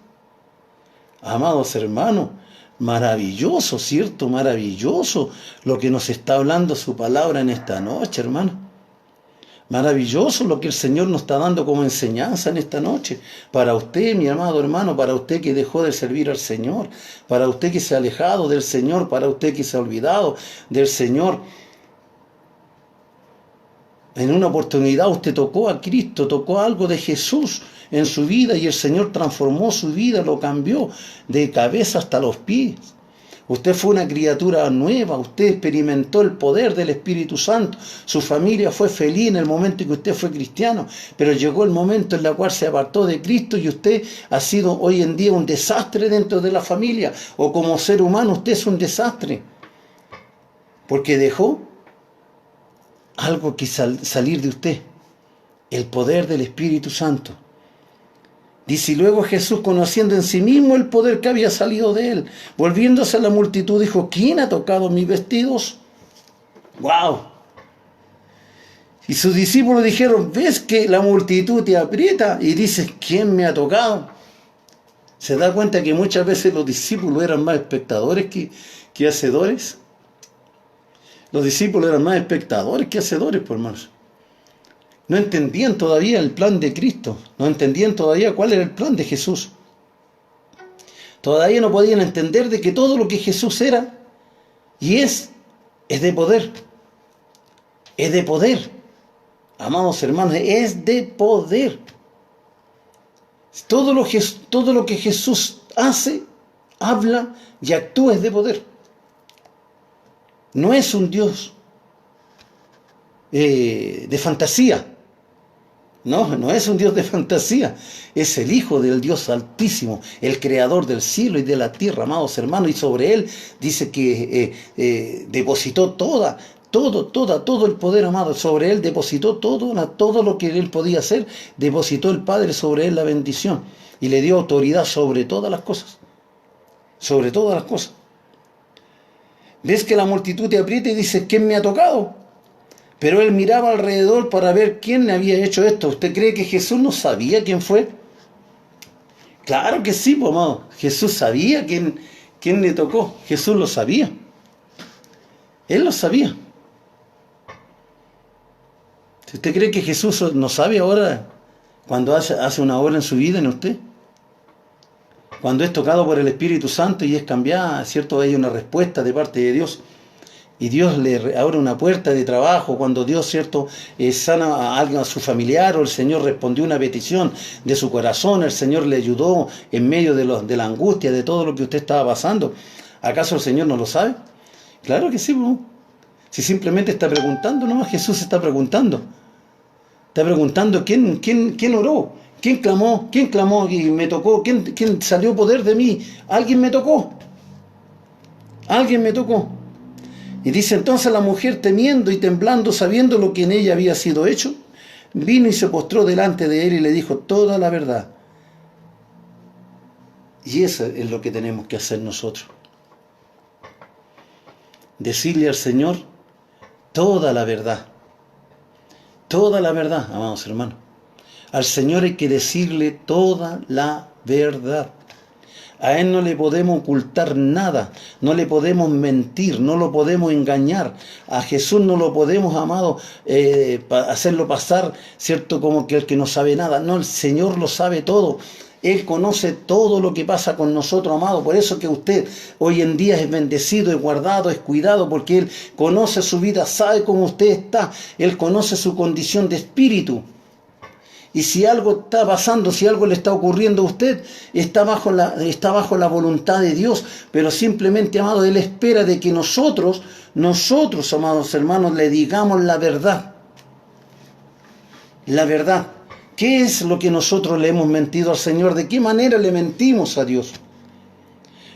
Amados hermanos, maravilloso, ¿cierto? Maravilloso lo que nos está hablando su palabra en esta noche, hermano. Maravilloso lo que el Señor nos está dando como enseñanza en esta noche. Para usted, mi amado hermano, para usted que dejó de servir al Señor, para usted que se ha alejado del Señor, para usted que se ha olvidado del Señor. En una oportunidad usted tocó a Cristo, tocó algo de Jesús en su vida y el Señor transformó su vida, lo cambió de cabeza hasta los pies. Usted fue una criatura nueva, usted experimentó el poder del Espíritu Santo, su familia fue feliz en el momento en que usted fue cristiano, pero llegó el momento en el cual se apartó de Cristo y usted ha sido hoy en día un desastre dentro de la familia, o como ser humano usted es un desastre, porque dejó algo que salir de usted, el poder del Espíritu Santo. Dice, y luego Jesús, conociendo en sí mismo el poder que había salido de él, volviéndose a la multitud, dijo, ¿quién ha tocado mis vestidos? ¡Wow! Y sus discípulos dijeron, ¿ves que la multitud te aprieta? Y dices, ¿quién me ha tocado? ¿Se da cuenta que muchas veces los discípulos eran más espectadores que hacedores? Los discípulos eran más espectadores que hacedores, por hermanos. No entendían todavía el plan de Cristo. No entendían todavía cuál era el plan de Jesús. Todavía no podían entender de que todo lo que Jesús era y es de poder. Es de poder. Amados hermanos, es de poder. Todo lo que Jesús hace, habla y actúa es de poder. No es un Dios de fantasía. No es un Dios de fantasía, es el Hijo del Dios Altísimo, el Creador del cielo y de la tierra, amados hermanos, y sobre Él dice que depositó todo el poder, amado, sobre Él depositó todo lo que Él podía hacer, depositó el Padre sobre Él la bendición, y le dio autoridad sobre todas las cosas, ¿Ves que la multitud te aprieta y dice, ¿quién me ha tocado? Pero él miraba alrededor para ver quién le había hecho esto. ¿Usted cree que Jesús no sabía quién fue? Claro que sí, pues, amado. Jesús sabía quién le tocó. Jesús lo sabía. Él lo sabía. ¿Usted cree que Jesús no sabe ahora cuando hace una obra en su vida, en usted? Cuando es tocado por el Espíritu Santo y es cambiada, ¿cierto? Hay una respuesta de parte de Dios. Y Dios le abre una puerta de trabajo, cuando Dios, ¿cierto?, sana a alguien, a su familiar, o el Señor respondió una petición de su corazón, el Señor le ayudó en medio de la angustia, de todo lo que usted estaba pasando. ¿Acaso el Señor no lo sabe? Claro que sí, ¿no? Si simplemente está preguntando, nomás Jesús está preguntando. Está preguntando quién oró, quién clamó y me tocó, quién salió poder de mí. Alguien me tocó. Y dice, entonces la mujer, temiendo y temblando, sabiendo lo que en ella había sido hecho, vino y se postró delante de él y le dijo toda la verdad. Y eso es lo que tenemos que hacer nosotros. Decirle al Señor toda la verdad. Toda la verdad, amados hermanos. Al Señor hay que decirle toda la verdad. A Él no le podemos ocultar nada, no le podemos mentir, no lo podemos engañar. A Jesús no lo podemos, amado, hacerlo pasar, ¿cierto?, como que el que no sabe nada. No, el Señor lo sabe todo. Él conoce todo lo que pasa con nosotros, amado. Por eso que usted hoy en día es bendecido, es guardado, es cuidado, porque Él conoce su vida, sabe cómo usted está. Él conoce su condición de espíritu. Y si algo está pasando, si algo le está ocurriendo a usted, está bajo la voluntad de Dios. Pero simplemente, amado, Él espera de que nosotros, amados hermanos, le digamos la verdad. La verdad. ¿Qué es lo que nosotros le hemos mentido al Señor? ¿De qué manera le mentimos a Dios?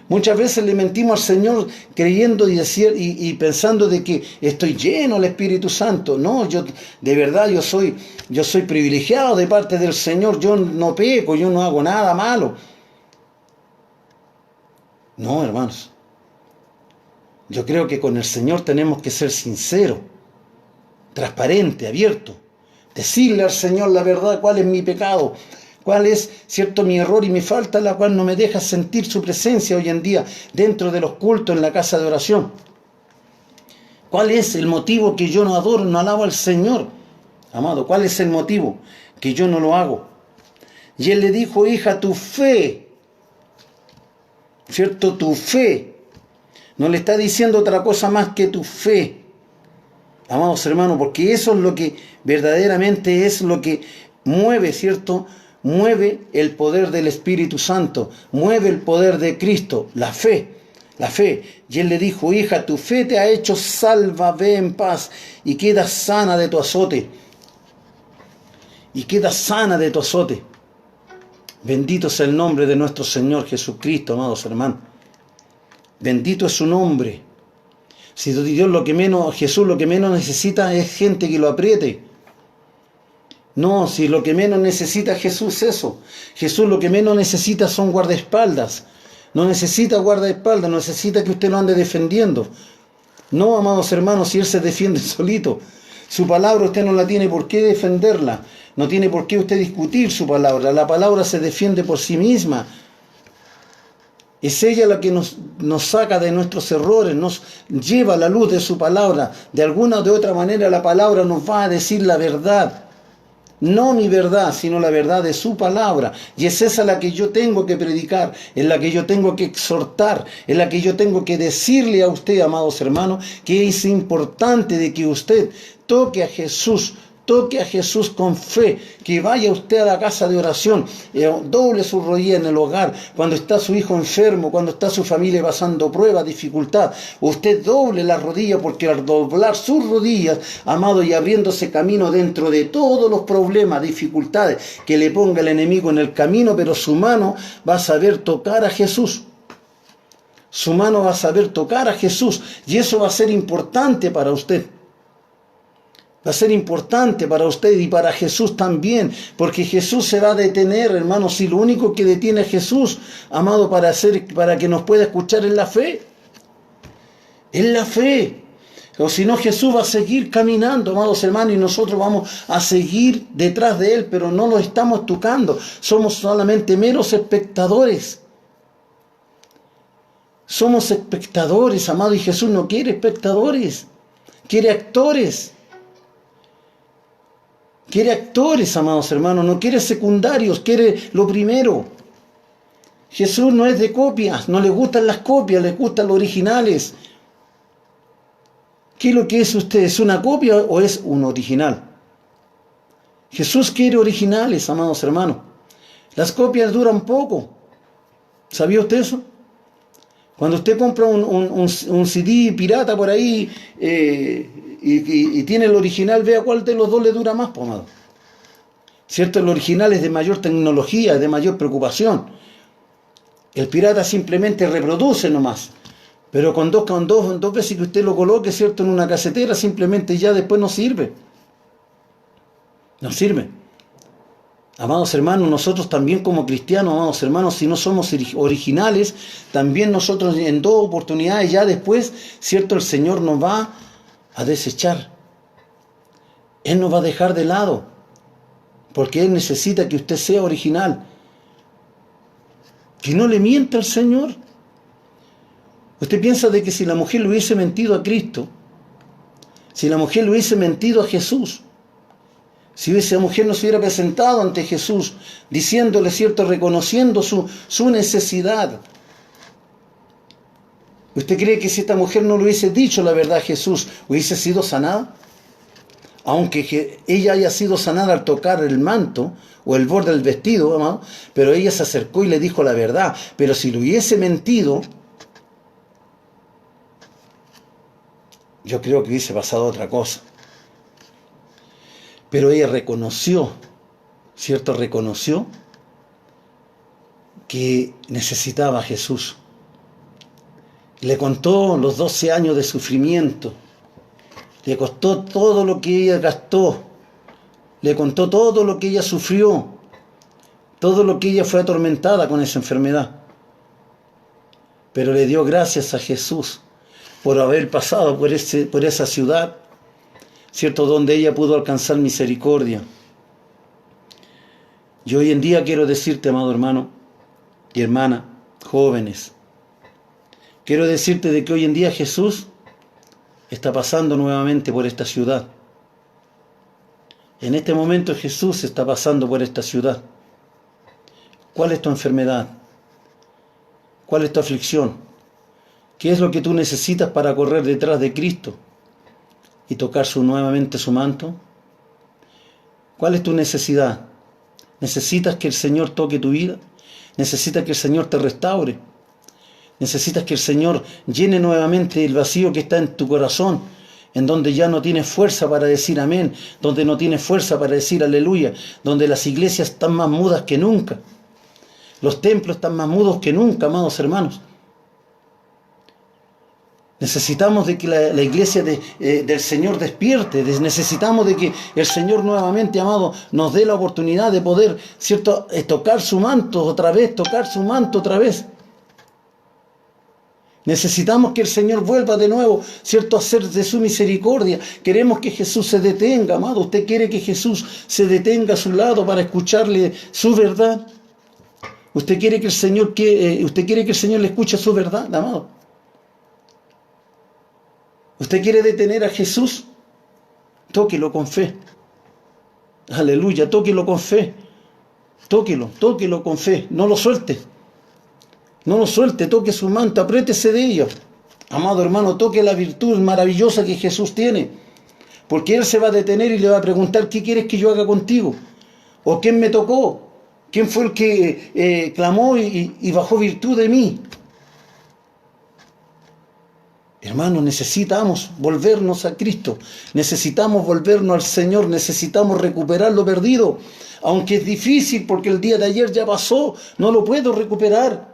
Muchas veces le mentimos al Señor creyendo y pensando de que estoy lleno del Espíritu Santo. No, de verdad yo soy privilegiado de parte del Señor. Yo no peco, yo no hago nada malo. No, hermanos. Yo creo que con el Señor tenemos que ser sinceros, transparentes, abiertos. Decirle al Señor la verdad, cuál es mi pecado, ¿Cuál es, cierto, mi error y mi falta, la cual no me deja sentir su presencia hoy en día dentro de los cultos en la casa de oración? ¿Cuál es el motivo que yo no adoro, no alabo al Señor? Amado, ¿cuál es el motivo que yo no lo hago? Y él le dijo, hija, tu fe, ¿cierto? Tu fe. No le está diciendo otra cosa más que tu fe. Amados hermanos, porque eso es lo que verdaderamente es lo que mueve, ¿cierto? Mueve el poder del Espíritu Santo, mueve el poder de Cristo, la fe. La fe. Y él le dijo, hija, tu fe te ha hecho salva, ve en paz y queda sana de tu azote. Y queda sana de tu azote. Bendito sea el nombre de nuestro Señor Jesucristo, amados hermanos. Bendito es su nombre. Si Dios Jesús lo que menos necesita es gente que lo apriete. No, si lo que menos necesita Jesús es eso. Jesús lo que menos necesita son guardaespaldas. No necesita guardaespaldas, no necesita que usted lo ande defendiendo. No, amados hermanos, si Él se defiende solito. Su palabra usted no la tiene por qué defenderla. No tiene por qué usted discutir su palabra. La palabra se defiende por sí misma. Es ella la que nos saca de nuestros errores, nos lleva a la luz de su palabra. De alguna o de otra manera la palabra nos va a decir la verdad. No mi verdad, sino la verdad de su palabra. Y es esa la que yo tengo que predicar, es la que yo tengo que exhortar, es la que yo tengo que decirle a usted, amados hermanos, que es importante de que usted toque a Jesús con fe, que vaya usted a la casa de oración, doble su rodilla en el hogar, cuando está su hijo enfermo, cuando está su familia pasando pruebas, dificultad, usted doble la rodilla, porque al doblar sus rodillas, amado, y abriéndose camino dentro de todos los problemas, dificultades que le ponga el enemigo en el camino, pero su mano va a saber tocar a Jesús. Su mano va a saber tocar a Jesús, y eso va a ser importante para usted. Va a ser importante para usted y para Jesús también, porque Jesús se va a detener, hermanos, si lo único que detiene a Jesús, amado, para que nos pueda escuchar es la fe. Es la fe. O si no, Jesús va a seguir caminando, amados hermanos, y nosotros vamos a seguir detrás de Él, pero no lo estamos tocando. Somos solamente meros espectadores. Somos espectadores, amado, y Jesús no quiere espectadores, quiere actores. Quiere actores, amados hermanos, no quiere secundarios, quiere lo primero. Jesús no es de copias, no le gustan las copias, le gustan los originales. ¿Qué es lo que es usted? ¿Es una copia o es un original? Jesús quiere originales, amados hermanos. Las copias duran poco. ¿Sabía usted eso? Cuando usted compra un CD pirata por ahí y tiene el original, vea cuál de los dos le dura más, amado. ¿Cierto? El original es de mayor tecnología, de mayor preocupación. El pirata simplemente reproduce nomás. Pero con dos veces que usted lo coloque, ¿cierto?, en una casetera, simplemente ya después no sirve. No sirve. Amados hermanos, nosotros también como cristianos, amados hermanos, si no somos originales, también nosotros en dos oportunidades ya después, ¿cierto?, el Señor nos va a desechar. Él nos va a dejar de lado, porque Él necesita que usted sea original. Que no le mienta al Señor. Usted piensa de que si la mujer le hubiese mentido a Cristo, si la mujer le hubiese mentido a Jesús, si esa mujer no se hubiera presentado ante Jesús, diciéndole, ¿cierto?, reconociendo su necesidad, ¿usted cree que si esta mujer no le hubiese dicho la verdad a Jesús, hubiese sido sanada? Aunque ella haya sido sanada al tocar el manto o el borde del vestido, amado, pero ella se acercó y le dijo la verdad. Pero si le hubiese mentido, yo creo que hubiese pasado otra cosa. Pero ella reconoció, ¿cierto? Reconoció que necesitaba a Jesús. Le contó los 12 años de sufrimiento. Le costó todo lo que ella gastó. Le contó todo lo que ella sufrió. Todo lo que ella fue atormentada con esa enfermedad. Pero le dio gracias a Jesús por haber pasado por esa ciudad, ¿cierto?, donde ella pudo alcanzar misericordia. Y hoy en día quiero decirte, amado hermano y hermana, jóvenes, quiero decirte de que hoy en día Jesús está pasando nuevamente por esta ciudad. En este momento Jesús está pasando por esta ciudad. ¿Cuál es tu enfermedad? ¿Cuál es tu aflicción? ¿Qué es lo que tú necesitas para correr detrás de Cristo y tocar nuevamente su manto? ¿Cuál es tu necesidad? ¿Necesitas que el Señor toque tu vida? ¿Necesitas que el Señor te restaure? ¿Necesitas que el Señor llene nuevamente el vacío que está en tu corazón, en donde ya no tienes fuerza para decir amén, donde no tienes fuerza para decir aleluya, donde las iglesias están más mudas que nunca, los templos están más mudos que nunca, amados hermanos? Necesitamos de que la iglesia del Señor despierte, necesitamos de que el Señor nuevamente, amado, nos dé la oportunidad de poder, ¿cierto?, tocar su manto otra vez, tocar su manto otra vez. Necesitamos que el Señor vuelva de nuevo, ¿cierto?, a hacer de su misericordia. Queremos que Jesús se detenga, amado. ¿Usted quiere que Jesús se detenga a su lado para escucharle su verdad? ¿Usted quiere que el Señor le escuche su verdad, amado? ¿Usted quiere detener a Jesús? Tóquelo con fe. Aleluya, tóquelo con fe. Tóquelo con fe. No lo suelte. No lo suelte, toque su manto, apriétese de ella. Amado hermano, toque la virtud maravillosa que Jesús tiene. Porque Él se va a detener y le va a preguntar: ¿qué quieres que yo haga contigo? ¿O quién me tocó? ¿Quién fue el que clamó y bajó virtud de mí? Hermanos, necesitamos volvernos a Cristo, necesitamos volvernos al Señor, necesitamos recuperar lo perdido, aunque es difícil porque el día de ayer ya pasó, no lo puedo recuperar.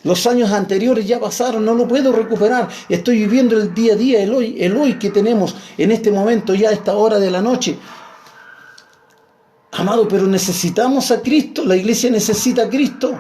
Los años anteriores ya pasaron, no lo puedo recuperar. Estoy viviendo el día a día, el hoy que tenemos en este momento, ya a esta hora de la noche. Amado, pero necesitamos a Cristo, la iglesia necesita a Cristo.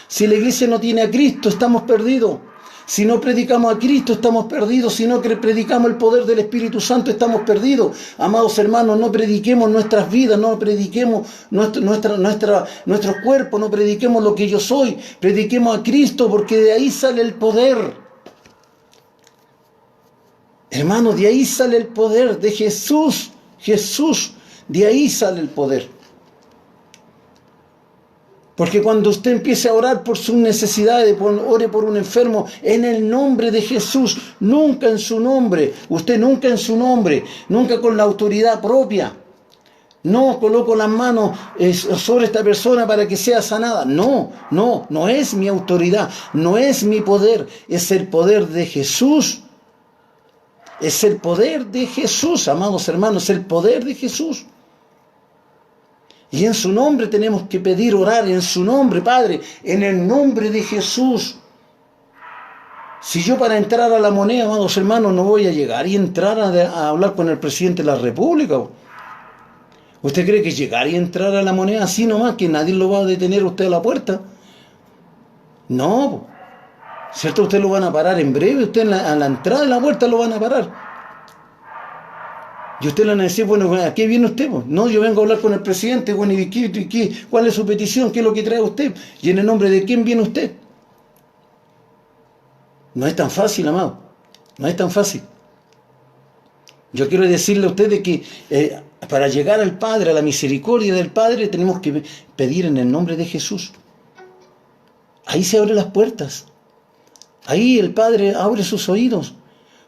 Si la iglesia no tiene a Cristo, estamos perdidos. Si no predicamos a Cristo, estamos perdidos. Si no predicamos el poder del Espíritu Santo, estamos perdidos. Amados hermanos, no prediquemos nuestras vidas, no prediquemos nuestro cuerpo, no prediquemos lo que yo soy. Prediquemos a Cristo, porque de ahí sale el poder. Hermanos, de ahí sale el poder de Jesús. De ahí sale el poder. Porque cuando usted empiece a orar por sus necesidades, ore por un enfermo, en el nombre de Jesús, nunca en su nombre, usted nunca en su nombre, nunca con la autoridad propia. No coloco las manos sobre esta persona para que sea sanada. No es mi autoridad, no es mi poder, es el poder de Jesús. Es el poder de Jesús, amados hermanos, es el poder de Jesús. Y en su nombre tenemos que pedir, orar, en su nombre, Padre, en el nombre de Jesús. Si yo para entrar a La Moneda, amados hermanos, no voy a llegar y entrar a hablar con el presidente de la República. ¿Usted cree que llegar y entrar a La Moneda así nomás, que nadie lo va a detener a usted a la puerta? No, ¿cierto? Usted lo van a parar en breve, usted a la entrada de la puerta lo van a parar. Y usted le van a decir: bueno, ¿a qué viene usted? No, yo vengo a hablar con el presidente. Bueno, ¿y cuál es su petición? ¿Qué es lo que trae usted? ¿Y en el nombre de quién viene usted? No es tan fácil, amado. No es tan fácil. Yo quiero decirle a usted de que para llegar al Padre, a la misericordia del Padre, tenemos que pedir en el nombre de Jesús. Ahí se abren las puertas. Ahí el Padre abre sus oídos.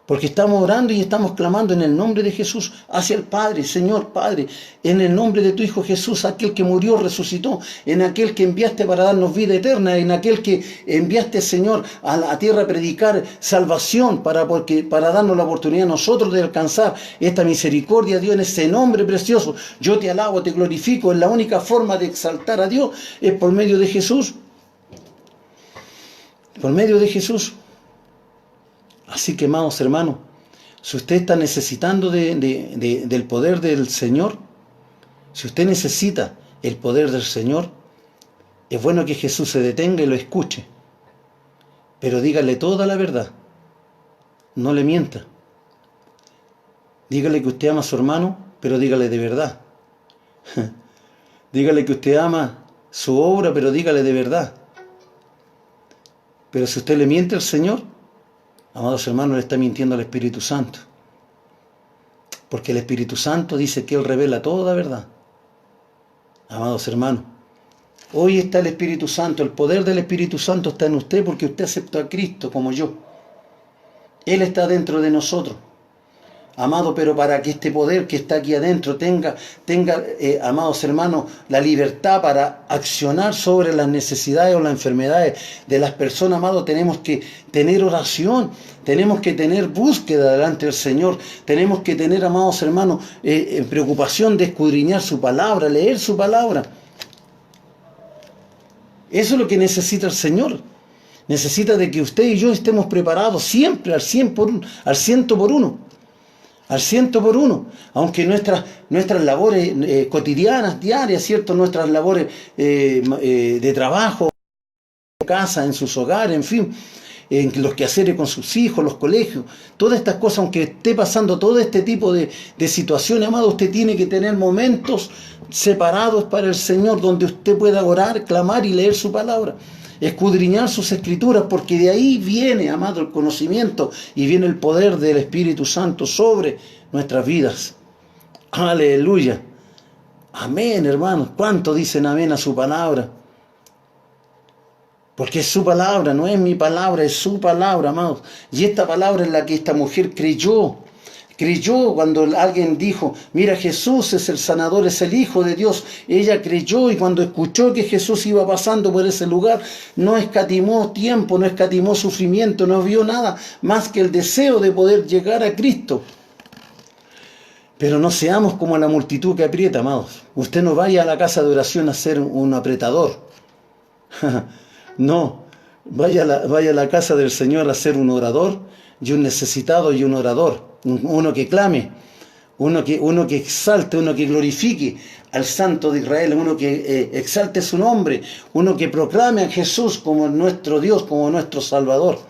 Porque estamos orando y estamos clamando en el nombre de Jesús hacia el Padre. Señor Padre, en el nombre de tu Hijo Jesús, aquel que murió, resucitó, en aquel que enviaste para darnos vida eterna, en aquel que enviaste, Señor, a la tierra a predicar salvación para darnos la oportunidad a nosotros de alcanzar esta misericordia, Dios, en ese nombre precioso. Yo te alabo, te glorifico. Es la única forma de exaltar a Dios, es por medio de Jesús. Por medio de Jesús. Así que, amados hermanos, si usted está necesitando del poder del Señor, si usted necesita el poder del Señor, es bueno que Jesús se detenga y lo escuche. Pero dígale toda la verdad. No le mienta. Dígale que usted ama a su hermano, pero dígale de verdad. Dígale que usted ama su obra, pero dígale de verdad. Pero si usted le miente al Señor, amados hermanos, le está mintiendo al Espíritu Santo. Porque el Espíritu Santo dice que Él revela toda verdad. Amados hermanos, hoy está el Espíritu Santo, el poder del Espíritu Santo está en usted porque usted aceptó a Cristo como yo. Él está dentro de nosotros. Amado, pero para que este poder que está aquí adentro tenga amados hermanos, la libertad para accionar sobre las necesidades o las enfermedades de las personas, amado, tenemos que tener oración, tenemos que tener búsqueda delante del Señor, tenemos que tener, amados hermanos, preocupación de escudriñar su palabra, leer su palabra. Eso es lo que necesita el Señor. Necesita de que usted y yo estemos preparados siempre al 100 por 1, al 100 por 1. Al 100 por 1, aunque nuestras labores cotidianas, diarias, ¿cierto? Nuestras labores de trabajo, en casa, en sus hogares, en fin, en los quehaceres con sus hijos, los colegios, todas estas cosas, aunque esté pasando todo este tipo de situaciones, amado, usted tiene que tener momentos separados para el Señor, donde usted pueda orar, clamar y leer su palabra. Escudriñar sus escrituras, porque de ahí viene, amado, el conocimiento y viene el poder del Espíritu Santo sobre nuestras vidas. Aleluya. Amén, hermanos. ¿Cuánto dicen amén a su palabra? Porque es su palabra, no es mi palabra, es su palabra, amados. Y esta palabra es la que esta mujer creyó. Creyó cuando alguien dijo, mira, Jesús es el sanador, es el Hijo de Dios. Ella creyó y cuando escuchó que Jesús iba pasando por ese lugar, no escatimó tiempo, no escatimó sufrimiento, no vio nada más que el deseo de poder llegar a Cristo. Pero no seamos como la multitud que aprieta, amados. Usted no vaya a la casa de oración a ser un apretador. No, vaya a la casa del Señor a ser un orador y un necesitado y un orador. Uno que clame, uno que exalte, uno que glorifique al Santo de Israel, uno que exalte su nombre, uno que proclame a Jesús como nuestro Dios, como nuestro Salvador.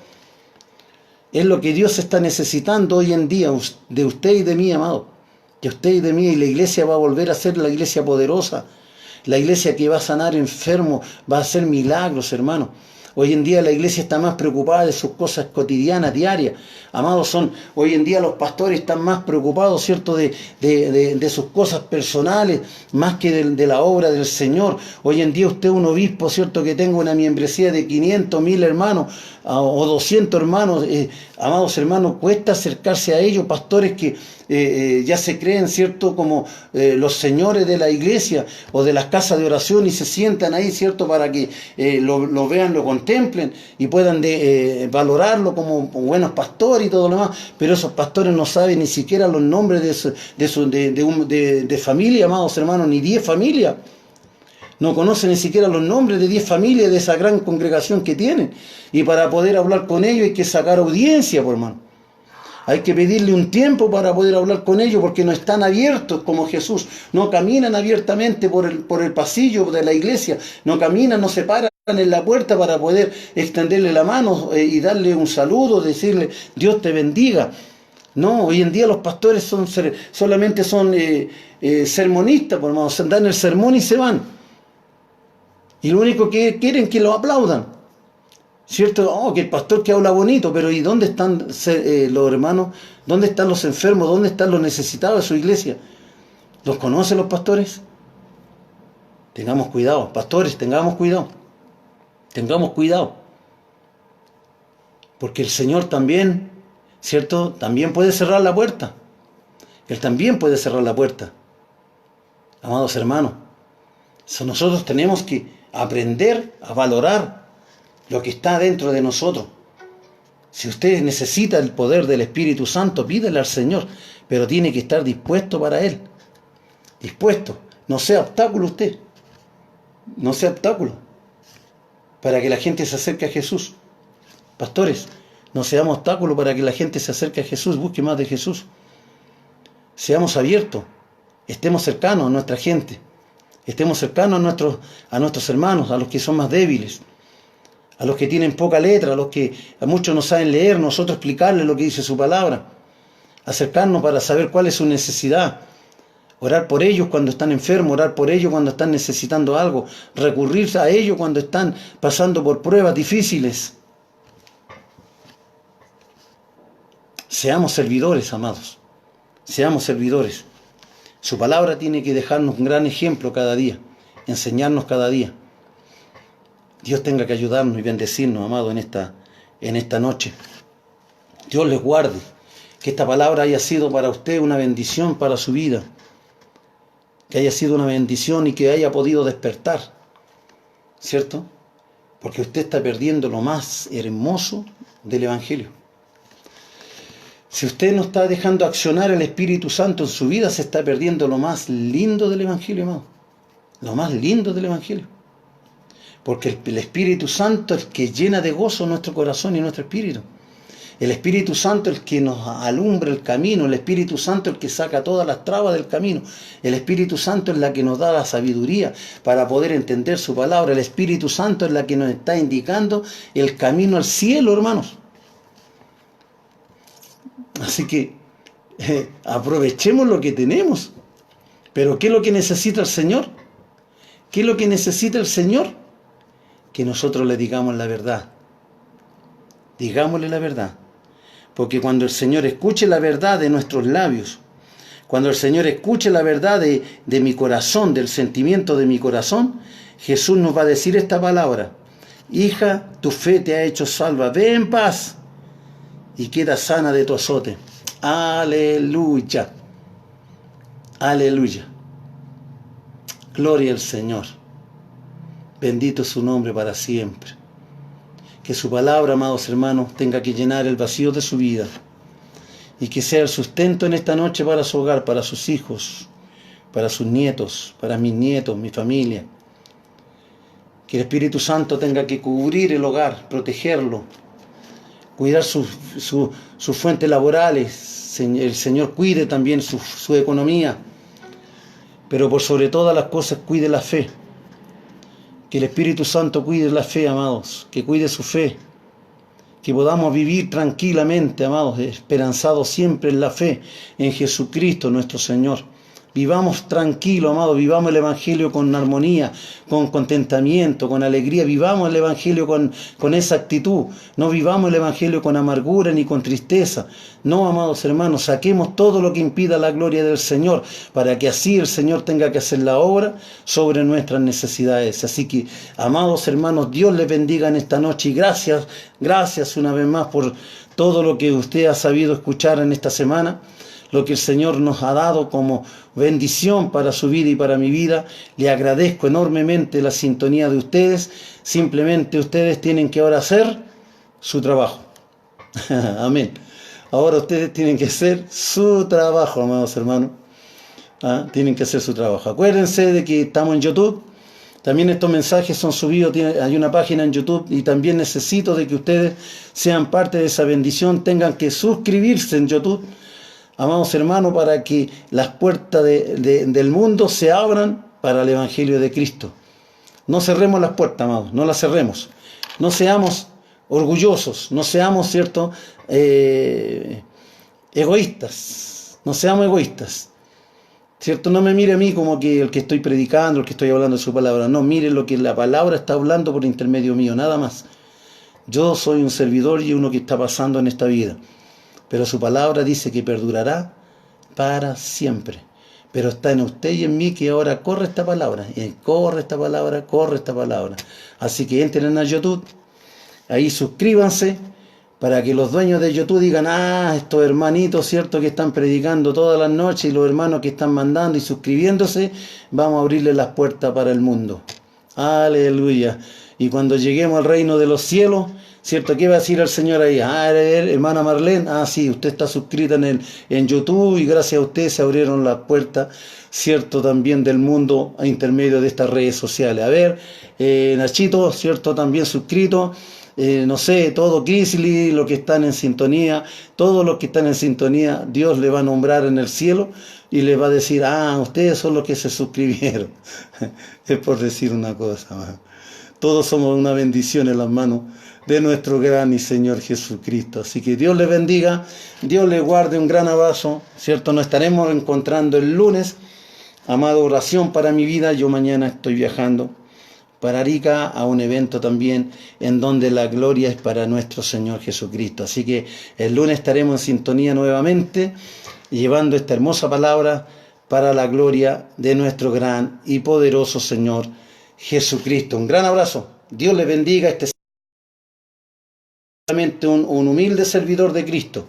Es lo que Dios está necesitando hoy en día de usted y de mí, amado. De usted y de mí, y la iglesia va a volver a ser la iglesia poderosa, la iglesia que va a sanar enfermos, va a hacer milagros, hermano. Hoy en día la iglesia está más preocupada de sus cosas cotidianas, diarias. Amados, hoy en día los pastores están más preocupados, ¿cierto?, de sus cosas personales, más que de la obra del Señor. Hoy en día usted es un obispo, ¿cierto?, que tenga una membresía de 500, 1000 hermanos o 200 hermanos. Amados hermanos, cuesta acercarse a ellos, pastores que ya se creen, ¿cierto?, como los señores de la iglesia o de las casas de oración y se sientan ahí, ¿cierto?, para que lo vean, lo contemplen y puedan valorarlo como buenos pastores y todo lo demás, pero esos pastores no saben ni siquiera los nombres de familia, amados hermanos, ni 10 familias. No conocen ni siquiera los nombres de 10 familias de esa gran congregación que tienen. Y para poder hablar con ellos hay que sacar audiencia, por hermano. Hay que pedirle un tiempo para poder hablar con ellos porque no están abiertos como Jesús. No caminan abiertamente por el pasillo de la iglesia. No caminan, no se paran en la puerta para poder extenderle la mano y darle un saludo, decirle Dios te bendiga. No, hoy en día los pastores solamente son sermonistas, por hermano. Se dan el sermón y se van. Y lo único que quieren es que lo aplaudan. ¿Cierto? Oh, que el pastor que habla bonito, pero ¿y dónde están los hermanos? ¿Dónde están los enfermos? ¿Dónde están los necesitados de su iglesia? ¿Los conocen los pastores? Tengamos cuidado, pastores, tengamos cuidado. Tengamos cuidado. Porque el Señor también, ¿cierto? También puede cerrar la puerta. Él también puede cerrar la puerta. Amados hermanos, nosotros tenemos que aprender a valorar lo que está dentro de nosotros. Si usted necesita el poder del Espíritu Santo, pídele al Señor, pero tiene que estar dispuesto para Él. Dispuesto. No sea obstáculo usted. No sea obstáculo para que la gente se acerque a Jesús. Pastores, no seamos obstáculo para que la gente se acerque a Jesús, busque más de Jesús. Seamos abiertos, estemos cercanos a nuestra gente, estemos cercanos a nuestros hermanos, a los que son más débiles, a los que tienen poca letra, a muchos no saben leer, nosotros explicarles lo que dice su palabra, acercarnos para saber cuál es su necesidad. Orar por ellos cuando están enfermos, orar por ellos cuando están necesitando algo, recurrir a ellos cuando están pasando por pruebas difíciles. Seamos servidores, amados. Seamos servidores. Su palabra tiene que dejarnos un gran ejemplo cada día, enseñarnos cada día. Dios tenga que ayudarnos y bendecirnos, amados, en esta noche. Dios les guarde. Que esta palabra haya sido para usted una bendición para su vida. Que haya sido una bendición y que haya podido despertar. ¿Cierto? Porque usted está perdiendo lo más hermoso del Evangelio. Si usted no está dejando accionar el Espíritu Santo en su vida, se está perdiendo lo más lindo del Evangelio, amado. Lo más lindo del Evangelio. Porque el Espíritu Santo es el que llena de gozo nuestro corazón y nuestro espíritu. El Espíritu Santo es el que nos alumbra el camino. El Espíritu Santo es el que saca todas las trabas del camino. El Espíritu Santo es la que nos da la sabiduría para poder entender su palabra. El Espíritu Santo es la que nos está indicando el camino al cielo, hermanos. Así que aprovechemos lo que tenemos. Pero ¿qué es lo que necesita el Señor? ¿Qué es lo que necesita el Señor? Que nosotros le digamos la verdad. Digámosle la verdad. Porque cuando el Señor escuche la verdad de nuestros labios, cuando el Señor escuche la verdad de mi corazón, del sentimiento de mi corazón, Jesús nos va a decir esta palabra: hija, tu fe te ha hecho salva, ve en paz y queda sana de tu azote. Aleluya. Aleluya. Gloria al Señor. Bendito es su nombre para siempre. Que su palabra, amados hermanos, tenga que llenar el vacío de su vida y que sea el sustento en esta noche para su hogar, para sus hijos, para sus nietos, para mis nietos, mi familia. Que el Espíritu Santo tenga que cubrir el hogar, protegerlo, cuidar sus fuentes laborales. El Señor cuide también su economía, pero por sobre todas las cosas cuide la fe. Que el Espíritu Santo cuide la fe, amados, que cuide su fe, que podamos vivir tranquilamente, amados, esperanzados siempre en la fe, en Jesucristo nuestro Señor. Vivamos tranquilos, amados, vivamos el Evangelio con armonía, con contentamiento, con alegría, vivamos el Evangelio con esa actitud, no vivamos el Evangelio con amargura ni con tristeza. No, amados hermanos, saquemos todo lo que impida la gloria del Señor, para que así el Señor tenga que hacer la obra sobre nuestras necesidades. Así que, amados hermanos, Dios les bendiga en esta noche y gracias una vez más por todo lo que usted ha sabido escuchar en esta semana. Lo que el Señor nos ha dado como bendición para su vida y para mi vida. Le agradezco enormemente la sintonía de ustedes. Simplemente ustedes tienen que ahora hacer su trabajo. Amén. Ahora ustedes tienen que hacer su trabajo, amados hermanos. Tienen que hacer su trabajo. Acuérdense de que estamos en YouTube. También estos mensajes son subidos, hay una página en YouTube, y también necesito de que ustedes sean parte de esa bendición. Tengan que suscribirse en YouTube, amados hermanos, para que las puertas del mundo se abran para el Evangelio de Cristo. No cerremos las puertas, amados, no las cerremos. No seamos orgullosos, no seamos, ¿cierto?, egoístas. No seamos egoístas, ¿cierto? No me mire a mí como que el que estoy predicando, el que estoy hablando de su palabra. No, mire lo que la palabra está hablando por intermedio mío, nada más. Yo soy un servidor y uno que está pasando en esta vida. Pero su palabra dice que perdurará para siempre. Pero está en usted y en mí que ahora corre esta palabra. Y corre esta palabra, corre esta palabra. Así que entren a YouTube. Ahí suscríbanse para que los dueños de YouTube digan: estos hermanitos, ¿cierto?, que están predicando todas las noches, y los hermanos que están mandando y suscribiéndose, vamos a abrirle las puertas para el mundo. Aleluya. Y cuando lleguemos al reino de los cielos, ¿cierto? ¿Qué va a decir el Señor ahí? Hermana Marlene, sí, usted está suscrita en YouTube y gracias a usted se abrieron las puertas, ¿cierto?, también del mundo a intermedio de estas redes sociales. A ver, Nachito, ¿cierto?, también suscrito. No sé, todo Kisly, los que están en sintonía, todos los que están en sintonía, Dios le va a nombrar en el cielo y le va a decir: ustedes son los que se suscribieron. Es por decir una cosa. Todos somos una bendición en las manos de nuestro gran y Señor Jesucristo. Así que Dios les bendiga, Dios les guarde, un gran abrazo, ¿cierto? Nos estaremos encontrando el lunes Amado, oración para mi vida. Yo mañana estoy viajando para Arica a un evento también en donde la gloria es para nuestro Señor Jesucristo. Así que el lunes estaremos en sintonía nuevamente, llevando esta hermosa palabra para la gloria de nuestro gran y poderoso Señor Jesucristo. Un gran abrazo. Dios les bendiga. Este es solamente un humilde servidor de Cristo.